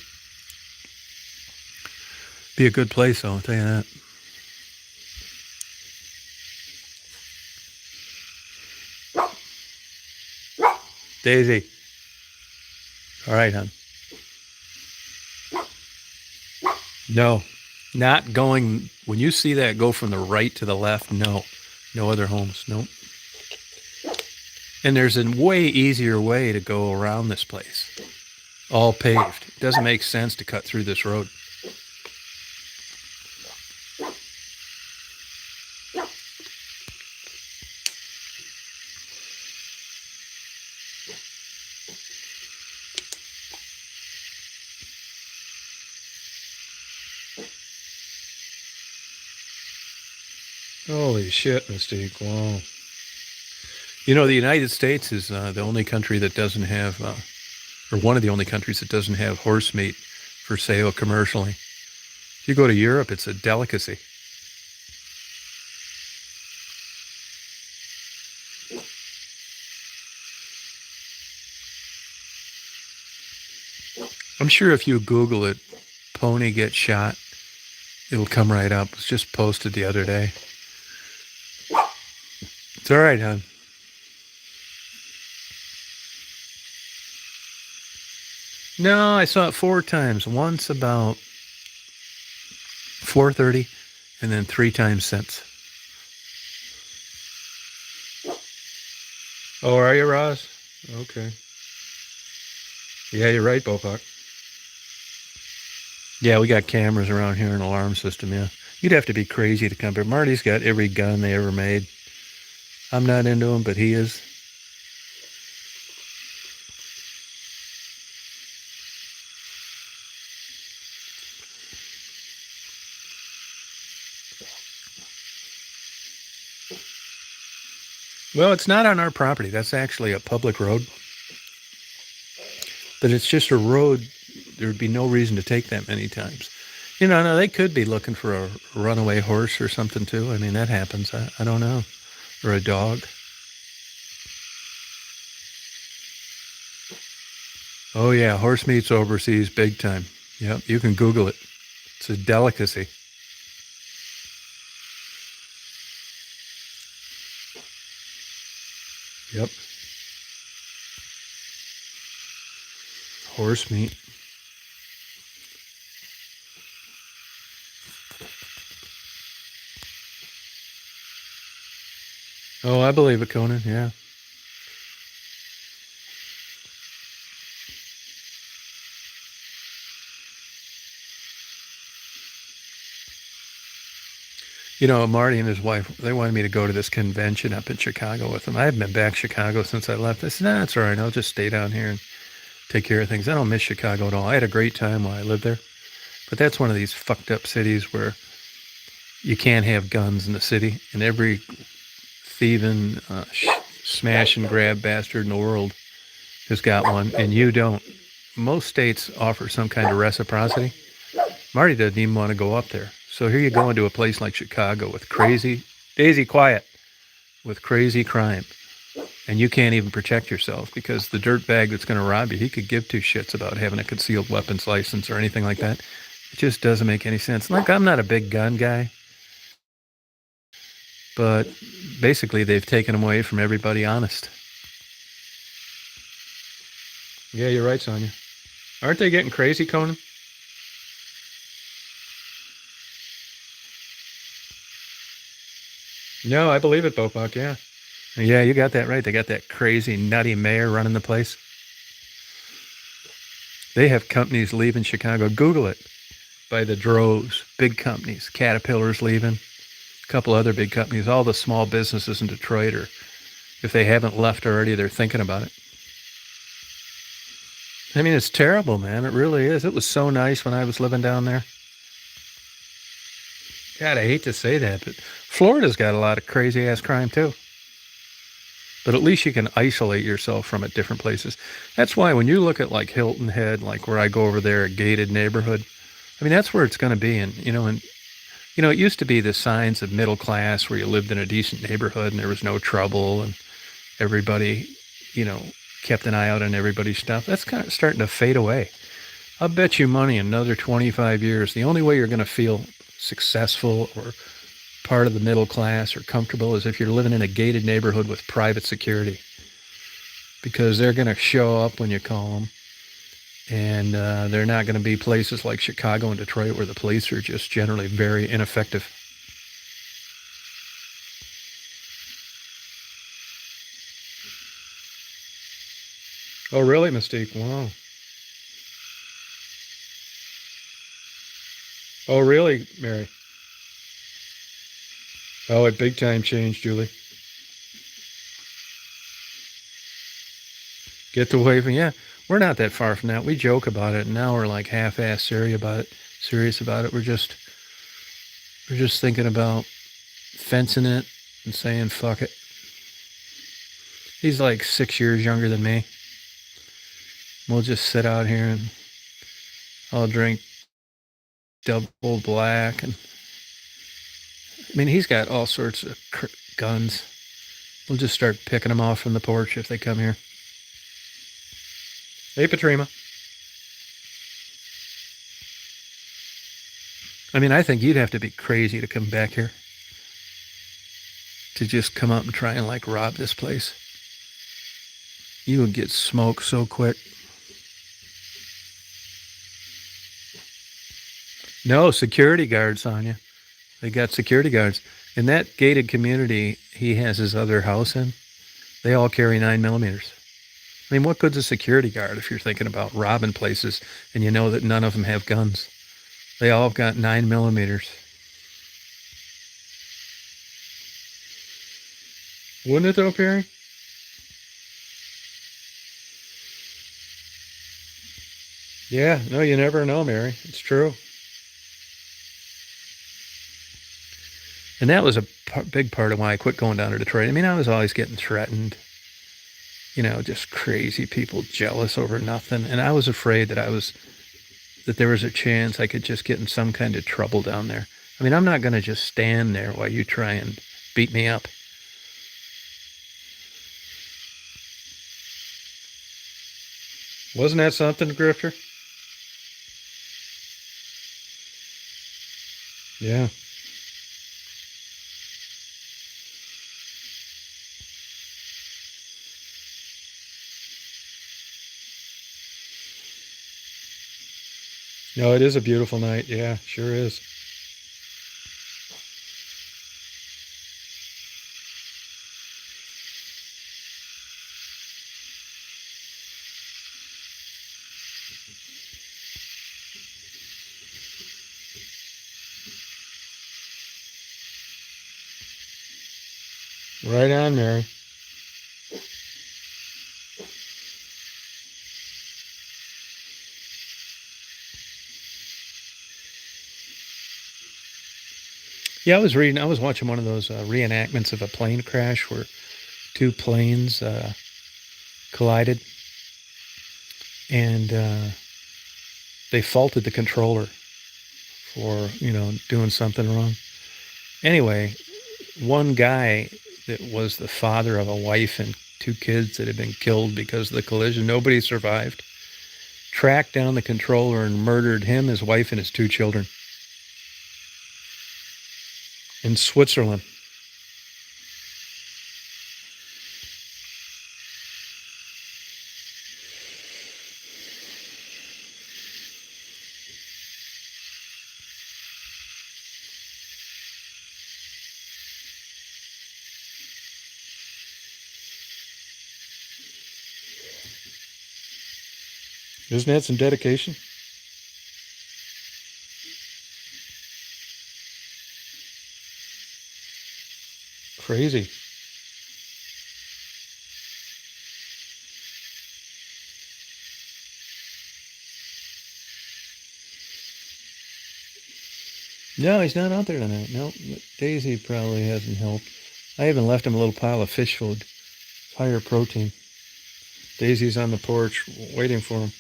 Speaker 1: Be a good place, though, I'll tell you that. Daisy. All right, hon. No. Not going, when you see that go from the right to the left, no. No other homes, nope. And there's a way easier way to go around this place. All paved. It doesn't make sense to cut through this road. Holy shit, Mystique. Wow. You know, the United States is the only country that doesn't have, or one of the only countries that doesn't have horse meat for sale commercially. If you go to Europe, it's a delicacy. I'm sure if you Google it, pony gets shot, it'll come right up. It was just posted the other day. It's all right, hon. No, I saw it 4 times. Once about 4:30, and then 3 times since. Oh, are you, Ross? Okay. Yeah, you're right, Bopak. Yeah, we got cameras around here, an alarm system, yeah. You'd have to be crazy to come here. Marty's got every gun they ever made. I'm not into them, but he is. Well, it's not on our property. That's actually a public road. But it's just a road. There'd be no reason to take that many times. You know, no, they could be looking for a runaway horse or something too. I mean, that happens. I don't know. Or a dog. Oh, yeah. Horse meat's overseas big time. Yep. You can Google it. It's a delicacy. Yep. Horse meat. Oh, I believe it, Conan. Yeah. You know, Marty and his wife, they wanted me to go to this convention up in Chicago with them. I haven't been back to Chicago since I left. I said, nah, it's all right. I'll just stay down here and take care of things. I don't miss Chicago at all. I had a great time while I lived there. But that's one of these fucked up cities where you can't have guns in the city. And every thieving, smash and grab bastard in the world has got one, and you don't. Most states offer some kind of reciprocity. Marty doesn't even want to go up there. So here you go into a place like Chicago with crazy, Daisy, quiet, with crazy crime. And you can't even protect yourself because the dirtbag that's going to rob you, he could give 2 shits about having a concealed weapons license or anything like that. It just doesn't make any sense. Like, I'm not a big gun guy, but basically they've taken them away from everybody honest. Yeah, you're right, Sonia. Aren't they getting crazy, Conan? No, I believe it, Bopak, yeah. Yeah, you got that right. They got that crazy, nutty mayor running the place. They have companies leaving Chicago. Google it. By the droves. Big companies. Caterpillar's leaving. A couple other big companies. All the small businesses in Detroit, or if they haven't left already, they're thinking about it. I mean, it's terrible, man. It really is. It was so nice when I was living down there. God, I hate to say that, but Florida's got a lot of crazy-ass crime, too. But at least you can isolate yourself from it different places. That's why when you look at, like, Hilton Head, like where I go over there, a gated neighborhood, I mean, that's where it's going to be. And, it used to be the signs of middle class where you lived in a decent neighborhood and there was no trouble and everybody, kept an eye out on everybody's stuff. That's kind of starting to fade away. I'll bet you money another 25 years, the only way you're going to feel successful or part of the middle class or comfortable is if you're living in a gated neighborhood with private security, because they're going to show up when you call them And they're not going to be places like Chicago and Detroit where the police are just generally very ineffective. Oh, really, Mystique? Wow. Oh, really, Mary? Oh, a big time change, Julie. Get the waving. Yeah, we're not that far from that. We joke about it, and now we're like half-ass serious about it. Serious about it. We're just thinking about fencing it and saying fuck it. He's like 6 years younger than me. We'll just sit out here and I'll drink double black, and I mean he's got all sorts of guns. We'll just start picking them off from the porch if they come here. Hey, Patrima. I mean, I think you'd have to be crazy to come back here. To just come up and try and like rob this place. You would get smoked so quick. No, security guards on you. They got security guards. In that gated community he has his other house in, they all carry 9mm. I mean, what good's a security guard if you're thinking about robbing places and you know that none of them have guns? They all have got 9mm. Wouldn't it though, Perry? Yeah, no, you never know, Mary. It's true. And that was a big part of why I quit going down to Detroit. I mean, I was always getting threatened. Just crazy people jealous over nothing. And I was afraid that there was a chance I could just get in some kind of trouble down there. I mean, I'm not going to just stand there while you try and beat me up. Wasn't that something, Grifter? Yeah. No, it is a beautiful night. Yeah, sure is. Right on, Mary. Yeah, I was watching one of those reenactments of a plane crash where two planes collided, and they faulted the controller for, doing something wrong. Anyway, one guy that was the father of a wife and two kids that had been killed because of the collision, nobody survived, tracked down the controller and murdered him, his wife, and his two children in Switzerland. Isn't that some dedication? Crazy. No, he's not out there tonight. No, Daisy probably hasn't helped. I even left him a little pile of fish food, higher protein. Daisy's on the porch waiting for him.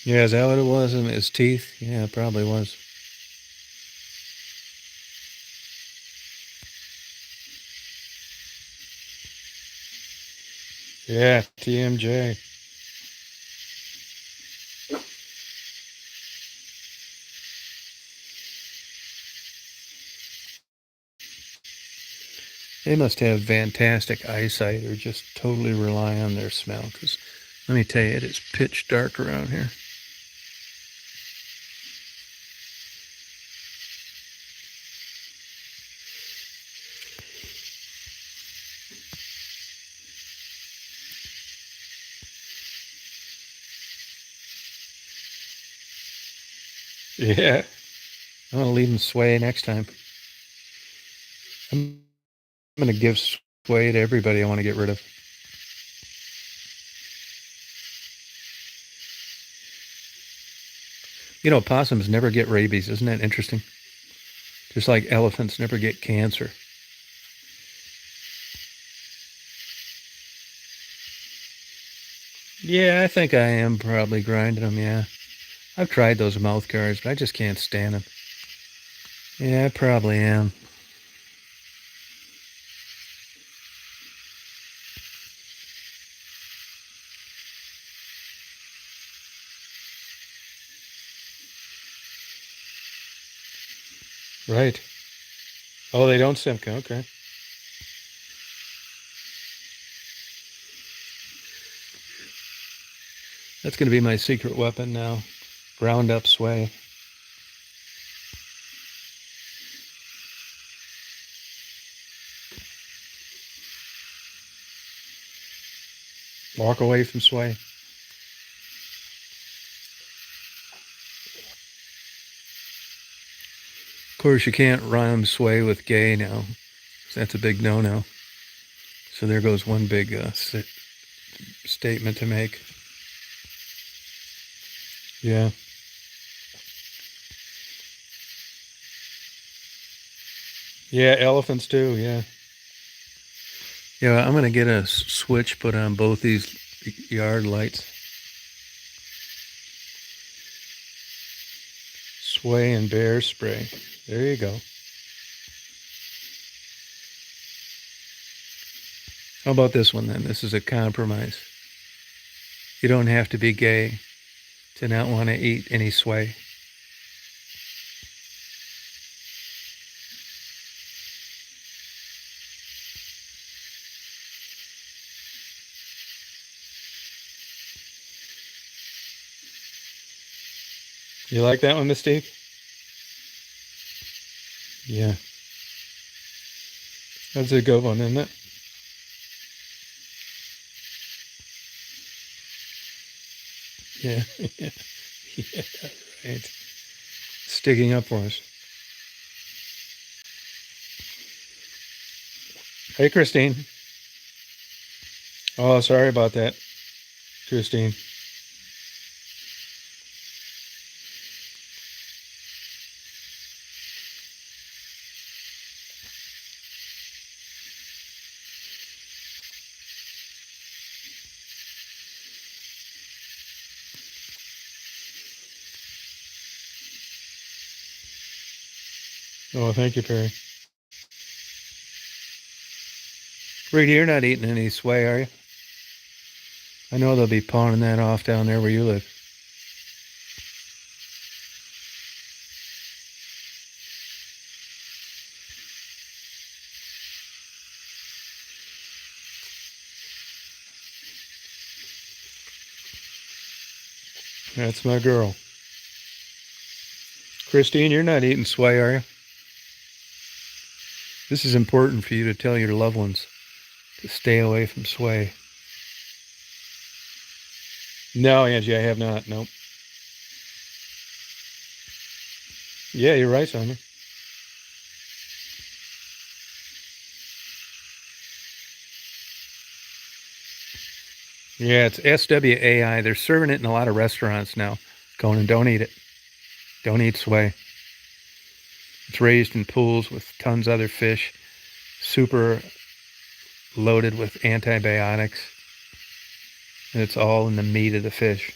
Speaker 1: Yeah, is that what it was? His teeth? Yeah, it probably was. Yeah, TMJ. They must have fantastic eyesight or just totally rely on their smell. Because let me tell you, it is pitch dark around here. Yeah. I'm going to leave them sway next time. I'm going to give sway to everybody I want to get rid of. You know, possums never get rabies. Isn't that interesting? Just like elephants never get cancer. Yeah, I think I am probably grinding them, yeah. I've tried those mouth guards, but I just can't stand them. Yeah, I probably am. Right. Oh, they don't Simca. Okay. That's going to be my secret weapon now. Ground up sway. Walk away from sway. Of course, you can't rhyme sway with gay now. That's a big no-no. So there goes one big statement to make. Yeah. Yeah, elephants too, yeah. Yeah, I'm going to get a switch put on both these yard lights. Sway and bear spray. There you go. How about this one then? This is a compromise. You don't have to be gay to not want to eat any sway. You like that one, Mystique? Yeah. That's a good one, isn't it? Yeah. Yeah, right. Sticking up for us. Hey, Christine. Oh, sorry about that, Christine. Oh, thank you, Perry. Rita, you're not eating any sway, are you? I know they'll be pawning that off down there where you live. That's my girl. Christine, you're not eating sway, are you? This is important for you to tell your loved ones to stay away from sway. No, Angie, I have not. Nope. Yeah, you're right, Sonia. Yeah, it's SWAI. They're serving it in a lot of restaurants now. Conan, don't eat it. Don't eat sway. It's raised in pools with tons of other fish, super loaded with antibiotics. And it's all in the meat of the fish.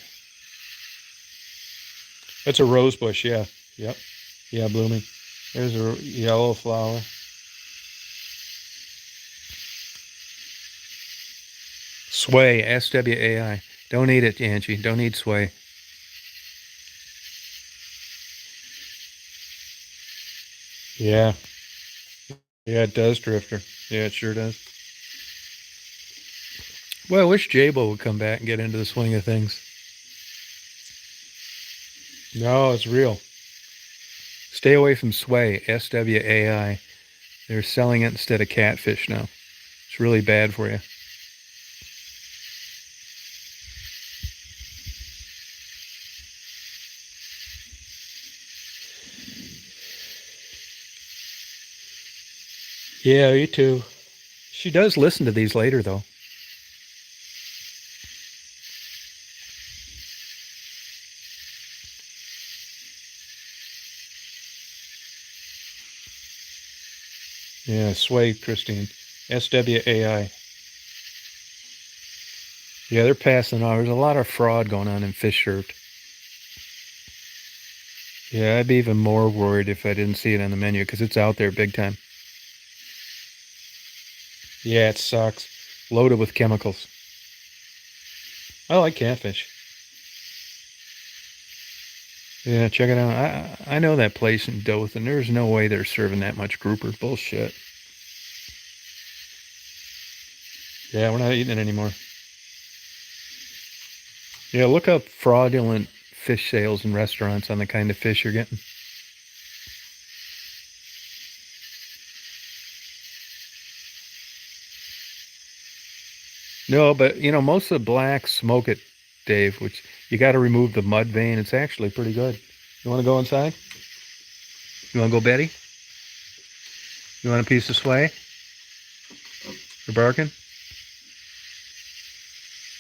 Speaker 1: That's a rose bush, yeah. Yep. Yeah, blooming. There's a yellow flower. Sway, SWAI. Don't eat it, Angie. Don't eat sway. Yeah. Yeah, it does, Drifter. Yeah, it sure does. Well, I wish Jabo would come back and get into the swing of things. No, it's real. Stay away from sway, SWAI. They're selling it instead of catfish now. It's really bad for you. Yeah, you too. She does listen to these later, though. Yeah, sway, Christine. SWAI. Yeah, they're passing on. There's a lot of fraud going on in fish shirt. Yeah, I'd be even more worried if I didn't see it on the menu because it's out there big time. Yeah, it sucks. Loaded with chemicals. I like catfish. Yeah, check it out. I know that place in Dothan. There's no way they're serving that much grouper. Bullshit. Yeah, we're not eating it anymore. Yeah, look up fraudulent fish sales in restaurants on the kind of fish you're getting. No, but most of the blacks smoke it, Dave, which you got to remove the mud vein. It's actually pretty good. You want to go inside? You want to go, Betty? You want a piece of sway? You're barking?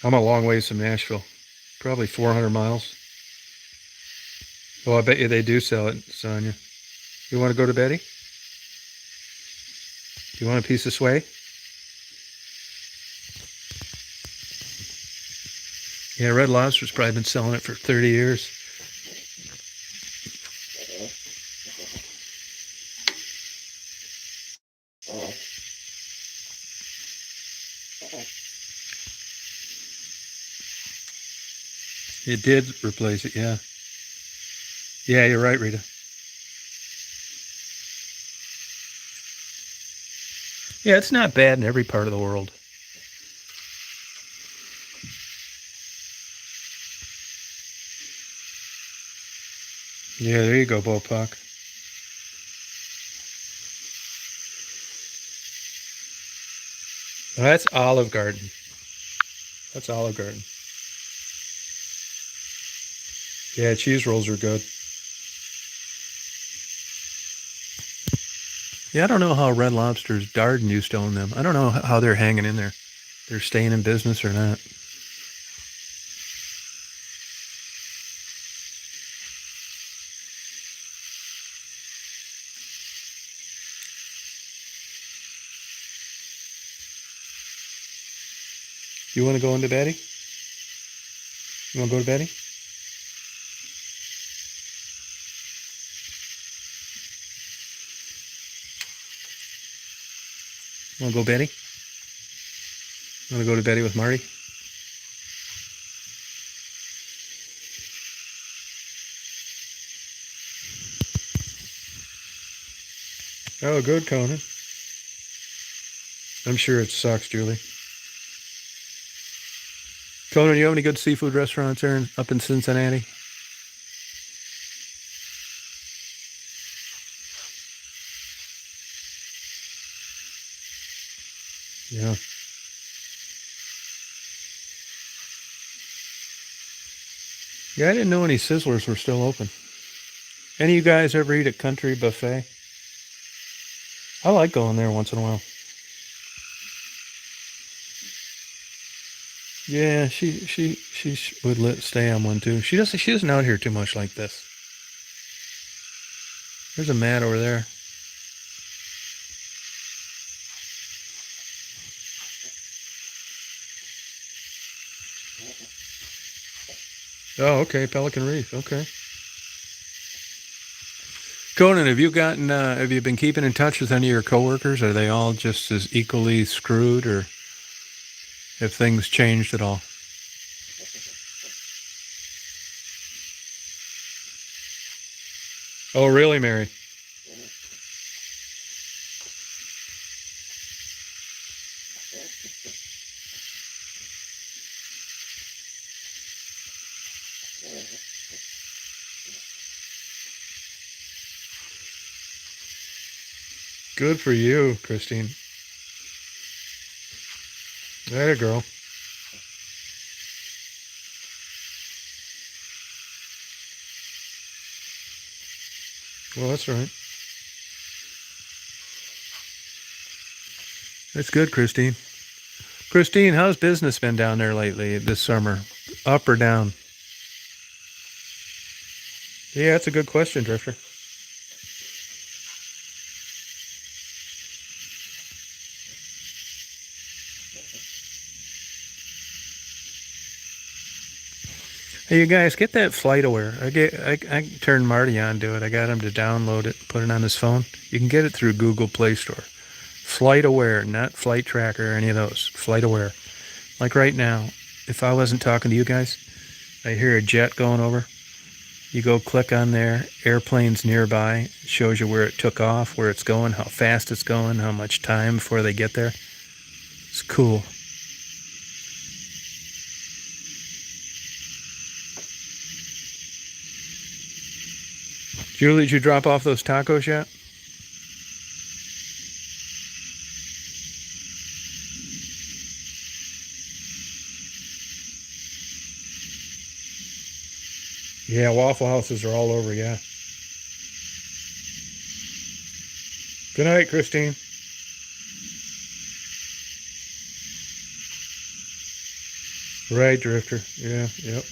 Speaker 1: I'm a long ways from Nashville. Probably 400 miles. Oh, I bet you they do sell it, Sonia. You want to go to Betty? You want a piece of sway? Yeah, Red Lobster's probably been selling it for 30 years. It did replace it, yeah. Yeah, you're right, Rita. Yeah, it's not bad in every part of the world. Yeah, there you go, Bopak. Well, that's Olive Garden. That's Olive Garden. Yeah, cheese rolls are good. Yeah, I don't know how Red Lobster's Darden used to own them. I don't know how they're hanging in there. They're staying in business or not. You want to go into Betty? You want to go to Betty? You want to go Betty? You want to go to Betty with Marty? Oh, good, Conan. I'm sure it sucks, Julie. Conan, you have any good seafood restaurants there up in Cincinnati? Yeah. Yeah, I didn't know any Sizzlers were still open. Any of you guys ever eat at Country Buffet? I like going there once in a while. Yeah, she would stay on one too. She doesn't out here too much like this. There's a mat over there. Oh, okay, Pelican Reef. Okay. Conan, have you been keeping in touch with any of your coworkers? Are they all just as equally screwed, or have things changed at all? Oh, really, Mary? Good for you, Christine. There you go. Well, that's right. That's good, Christine. Christine, how's business been down there lately this summer? Up or down? Yeah, that's a good question, Drifter. Hey, you guys, get that FlightAware. I turned Marty on to it. I got him to download it, put it on his phone. You can get it through Google Play Store. FlightAware, not Flight Tracker or any of those. FlightAware. Like right now, if I wasn't talking to you guys, I hear a jet going over. You go click on there, airplanes nearby. It shows you where it took off, where it's going, how fast it's going, how much time before they get there. It's cool. Julie, did you drop off those tacos yet? Yeah, Waffle Houses are all over, yeah. Good night, Christine. Right, Drifter. Yeah, yep.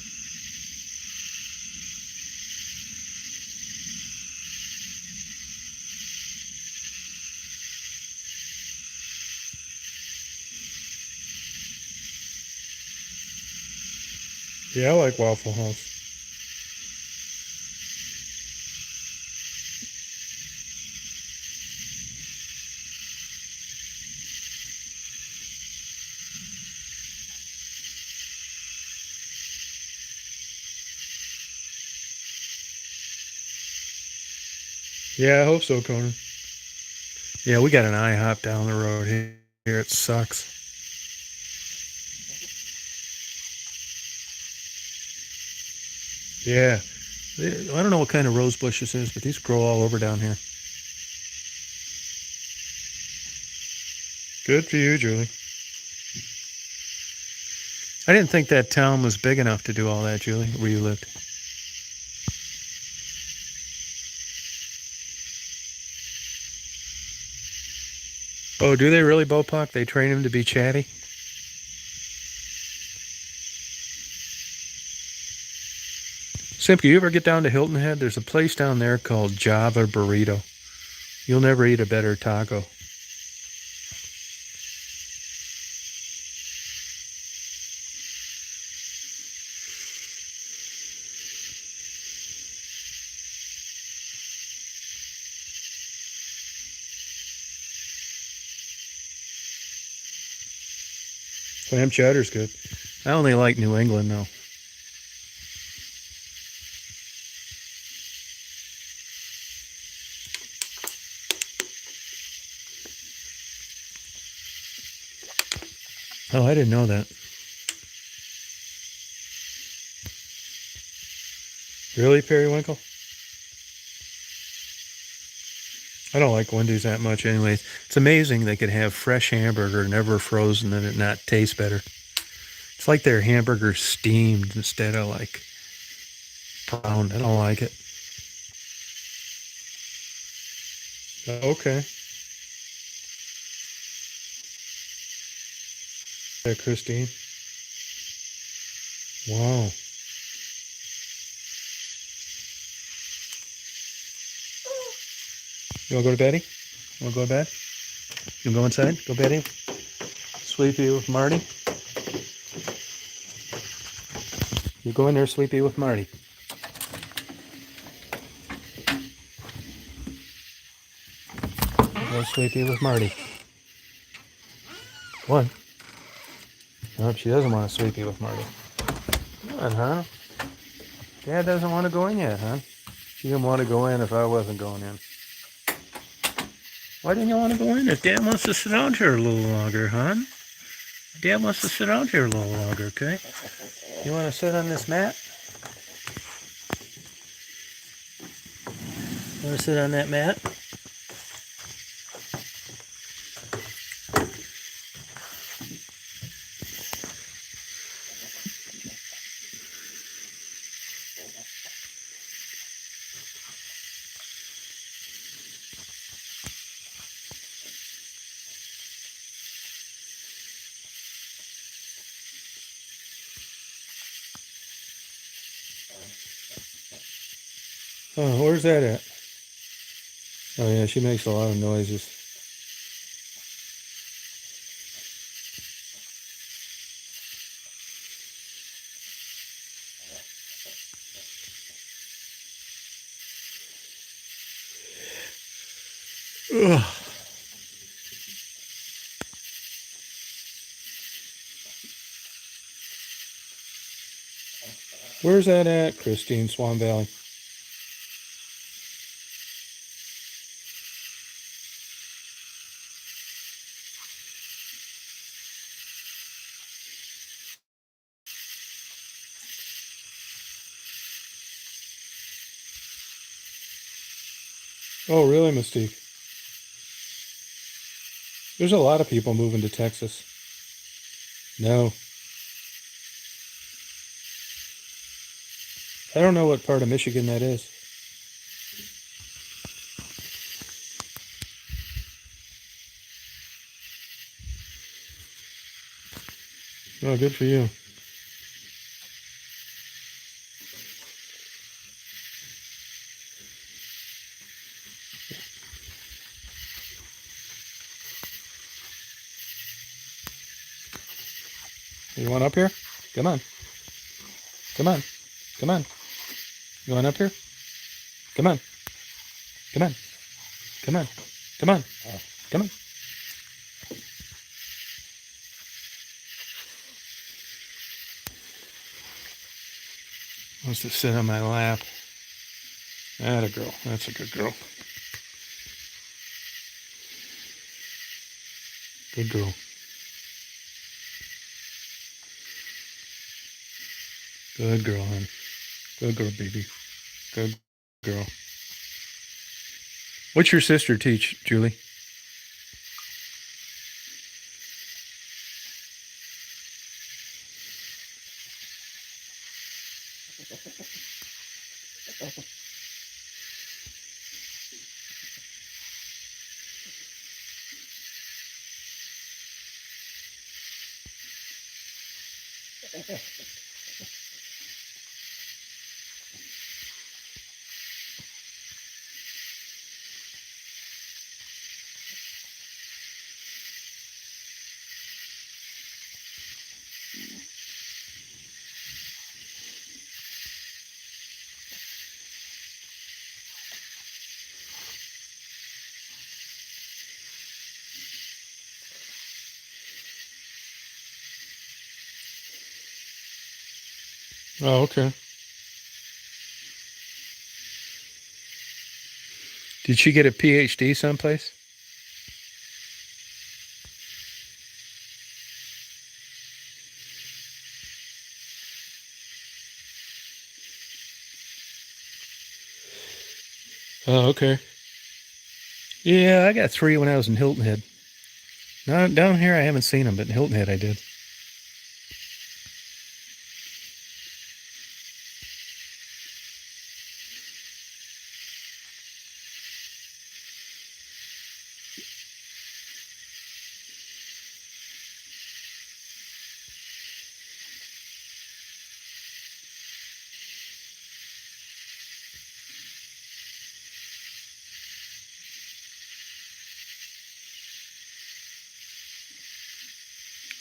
Speaker 1: Yeah, I like Waffle House. Yeah, I hope so, Conan. Yeah, we got an IHOP down the road here. It sucks. Yeah. I don't know what kind of rose bush this is, but these grow all over down here. Good for you, Julie. I didn't think that town was big enough to do all that, Julie, where you lived. Oh, do they really, Bopak? They train him to be chatty? Simpky, you ever get down to Hilton Head? There's a place down there called Java Burrito. You'll never eat a better taco. Clam chowder's good. I only like New England, though. Oh, I didn't know that. Really, Periwinkle? I don't like Wendy's that much anyways. It's amazing they could have fresh hamburger, never frozen, and it not taste better. It's like their hamburger's steamed instead of like browned. I don't like it. Okay. There, Christine. Wow. You want to go to bed? You want to go to bed? You want to go inside? Go beddy? Sleepy with Marty? You go in there sleepy with Marty. Go sleepy with Marty. What? Nope, she doesn't want to sleepy with Marty. Come on, huh? Dad doesn't want to go in yet, huh? She didn't want to go in if I wasn't going in. Why didn't you want to go in if Dad wants to sit down here a little longer, huh? Dad wants to sit out here a little longer, okay? You want to sit on this mat? You want to sit on that mat? Oh, where's that at? Oh yeah, she makes a lot of noises. Ugh. Where's that at, Christine, Swan Valley? Oh, really, Mystique? There's a lot of people moving to Texas. No. I don't know what part of Michigan that is. Oh, good for you. You want up here? Come on. Come on. Come on. You want up here? Come on. Come on. Come on. Come on. Come on. Wants to sit on my lap. Atta girl. That's a good girl. Good girl. Good girl, hon. Good girl, baby. Good girl. What's your sister teach, Julie? Oh, okay. Did she get a PhD someplace? Oh, okay. Yeah, I got 3 when I was in Hilton Head. No, down here I haven't seen them, but in Hilton Head I did.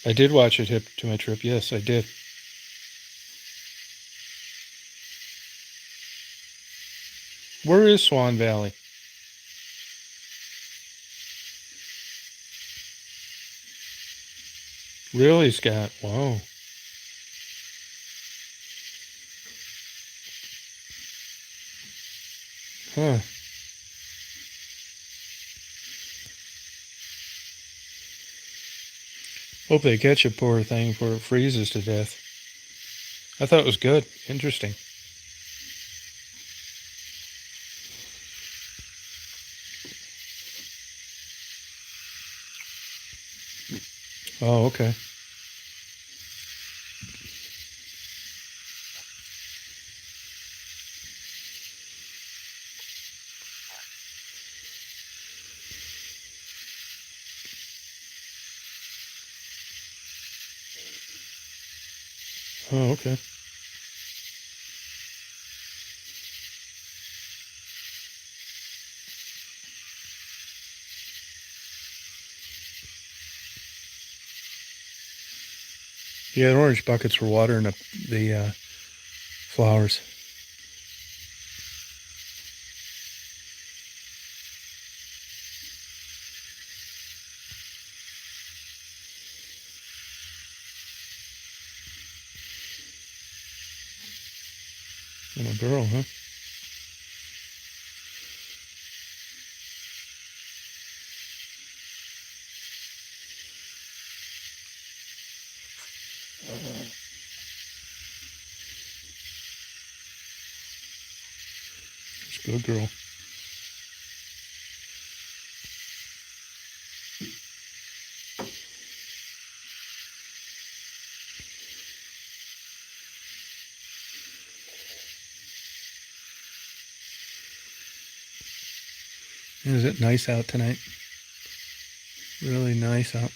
Speaker 1: I did watch it hip to my trip. Yes, I did. Where is Swan Valley? Really, Scott? Wow. Huh. Hope they catch a poor thing before it freezes to death. I thought it was good. Interesting. Oh, okay. Oh, okay. Yeah, the orange buckets were watering up the flowers. And a girl, huh? It's a good girl. Is it nice out tonight? Really nice out.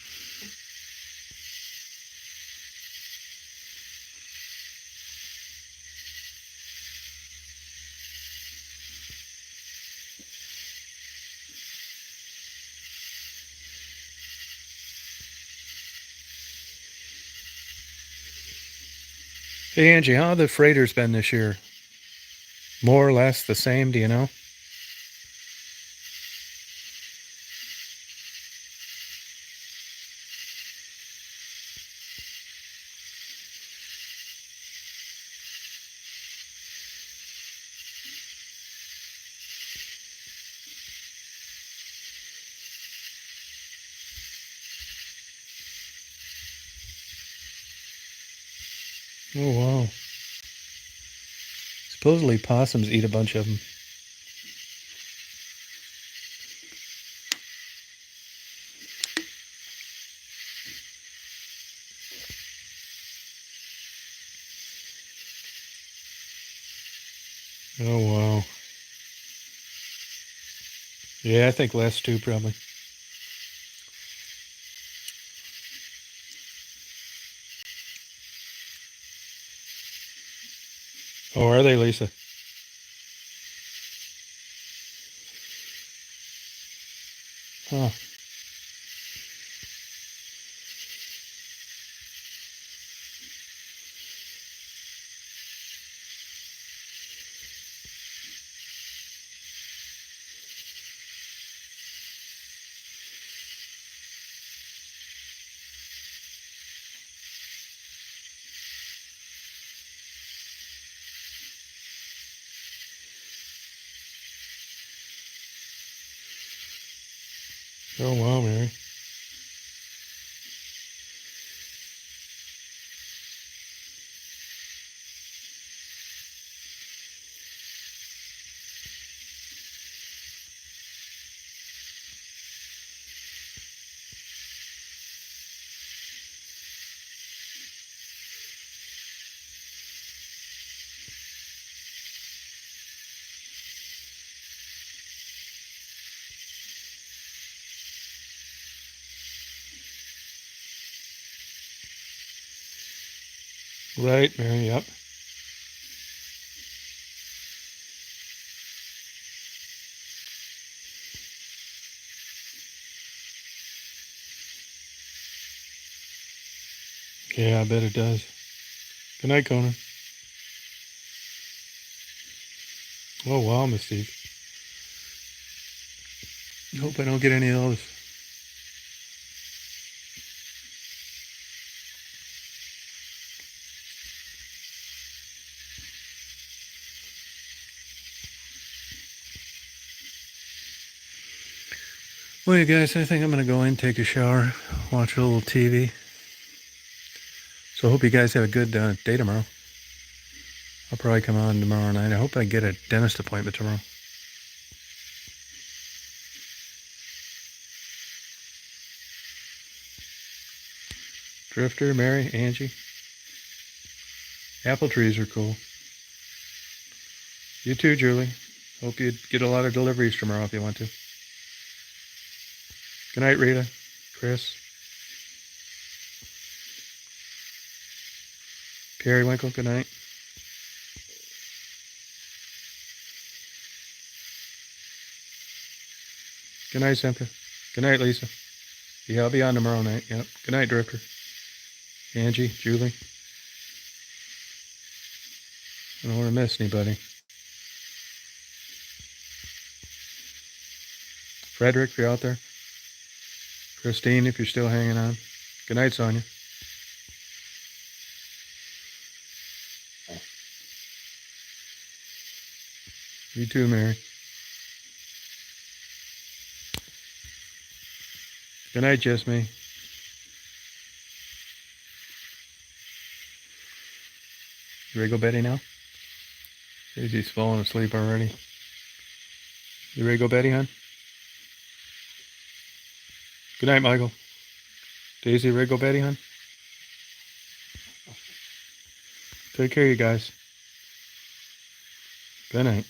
Speaker 1: Hey, Angie, how have the freighters been this year? More or less the same, do you know? Oh, wow. Supposedly possums eat a bunch of them. Oh, wow. Yeah, I think less too, probably. Oh, are they, Lisa? Huh. Oh, wow, Mary. Right, Mary, yep. Yeah, I bet it does. Good night, Conan. Oh, wow, Mystique. Hope I don't get any of those. Well, you guys, I think I'm going to go in, take a shower, watch a little TV. So I hope you guys have a good day tomorrow. I'll probably come on tomorrow night. I hope I get a dentist appointment tomorrow. Drifter, Mary, Angie. Apple trees are cool. You too, Julie. Hope you get a lot of deliveries tomorrow if you want to. Good night, Rita. Chris. Periwinkle, good night. Good night, Cynthia. Good night, Lisa. Yeah, I'll be on tomorrow night. Yep. Good night, Drifter. Angie, Julie. I don't want to miss anybody. Frederick, if you're out there. Christine, if you're still hanging on. Good night, Sonia. You too, Mary. Good night, Jessme. You ready to go Betty now? Daisy's falling asleep already. You ready to go Betty, hon? Good night, Michael. Daisy, ready to go Betty, hon? Take care, you guys. Good night.